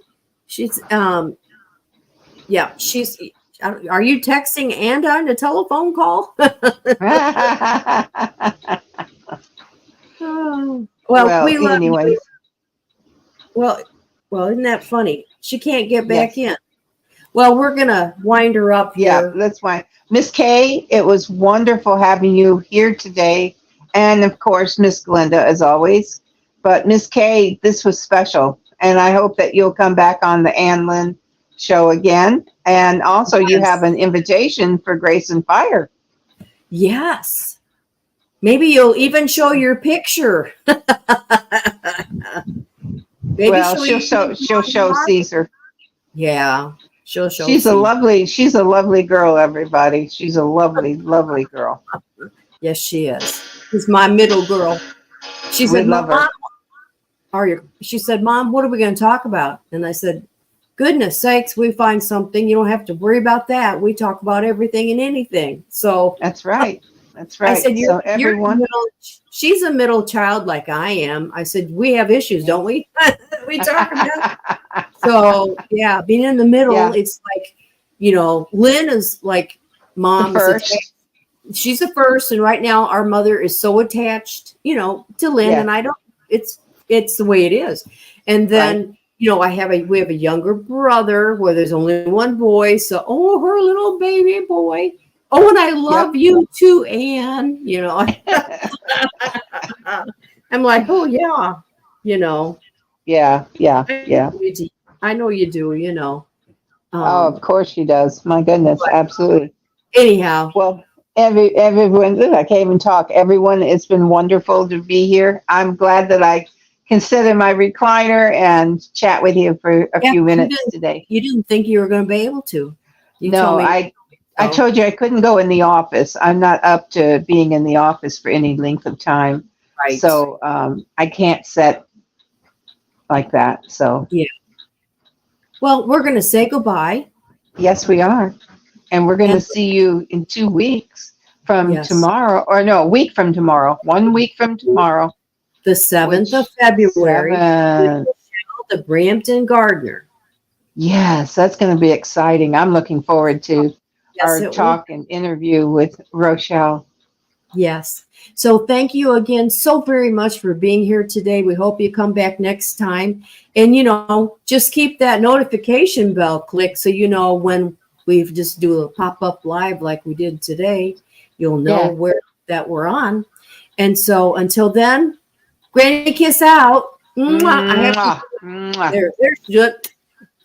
She's yeah, she's. Are you texting and on a telephone call? Oh. Well, we love anyway. you. Well, isn't that funny? She can't get back in. Well, we're gonna wind her up Yeah, here. that's why. Miss Kay, it was wonderful having you here today. And of course, Miss Glenda, as always. But Miss Kay, this was special. And I hope that you'll come back on the Ann Lynn show again. And also, you Yes. have an invitation for Grace and Fire. Yes. Maybe you'll even show your picture. Maybe Well, she'll even- show Caesar. Yeah, she'll show. She's a Caesar. lovely girl, everybody. She's a lovely, lovely girl. Yes, she is. She's my middle girl. She We said, love her. Mom, she said, Mom, what are we going to talk about? And I said, goodness sakes, we find something. You don't have to worry about that. We talk about everything and anything. So That's right. That's right. I said, So everyone, she's a middle child like I am. I said, we have issues, don't we? We talk about it. So yeah, being in the middle, Yeah. it's like, Lynn is like Mom. the is first. attached. She's the first, and right now our mother is so attached, to Lynn, Yeah. and I don't. It's the way it is. And then we have a younger brother where there's only one boy. So her little baby boy. Oh, and I love you too, Anne. I'm like, oh yeah, Yeah. I know you do, Oh, of course she does. My goodness, absolutely. Anyhow, Well, everyone, I can't even talk. Everyone, it's been wonderful to be here. I'm glad that I can sit in my recliner and chat with you for a Yeah, few you minutes did. today. you didn't think you were going to be able to. You No, told me. I told you I couldn't go in the office. I'm not up to being in the office for any length of time. Right. So I can't set like that. So Well, we're going to say goodbye. yes, we are. And we're going to And- see you in 2 weeks from Yes. tomorrow, or no, a week from tomorrow. 1 week from tomorrow. The 7th of Which- February, 7. the Brampton Gardener. Yes, that's going to be exciting. I'm looking forward to Yes, our it will. talk and interview with Rochelle. Yes. So thank you again so very much for being here today. We hope you come back next time. And, just keep that notification bell clicked so when we just do a pop-up live like we did today, you'll know Yeah. we're on. And so until then, Granny kiss out. Mwah. I have to, Mwah. there's just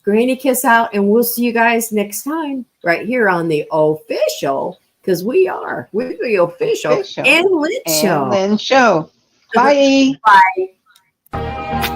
Granny kiss out, and we'll see you guys next time right here on the official, because we're the official Official. Ann Lynn show. And then show. Bye. Bye.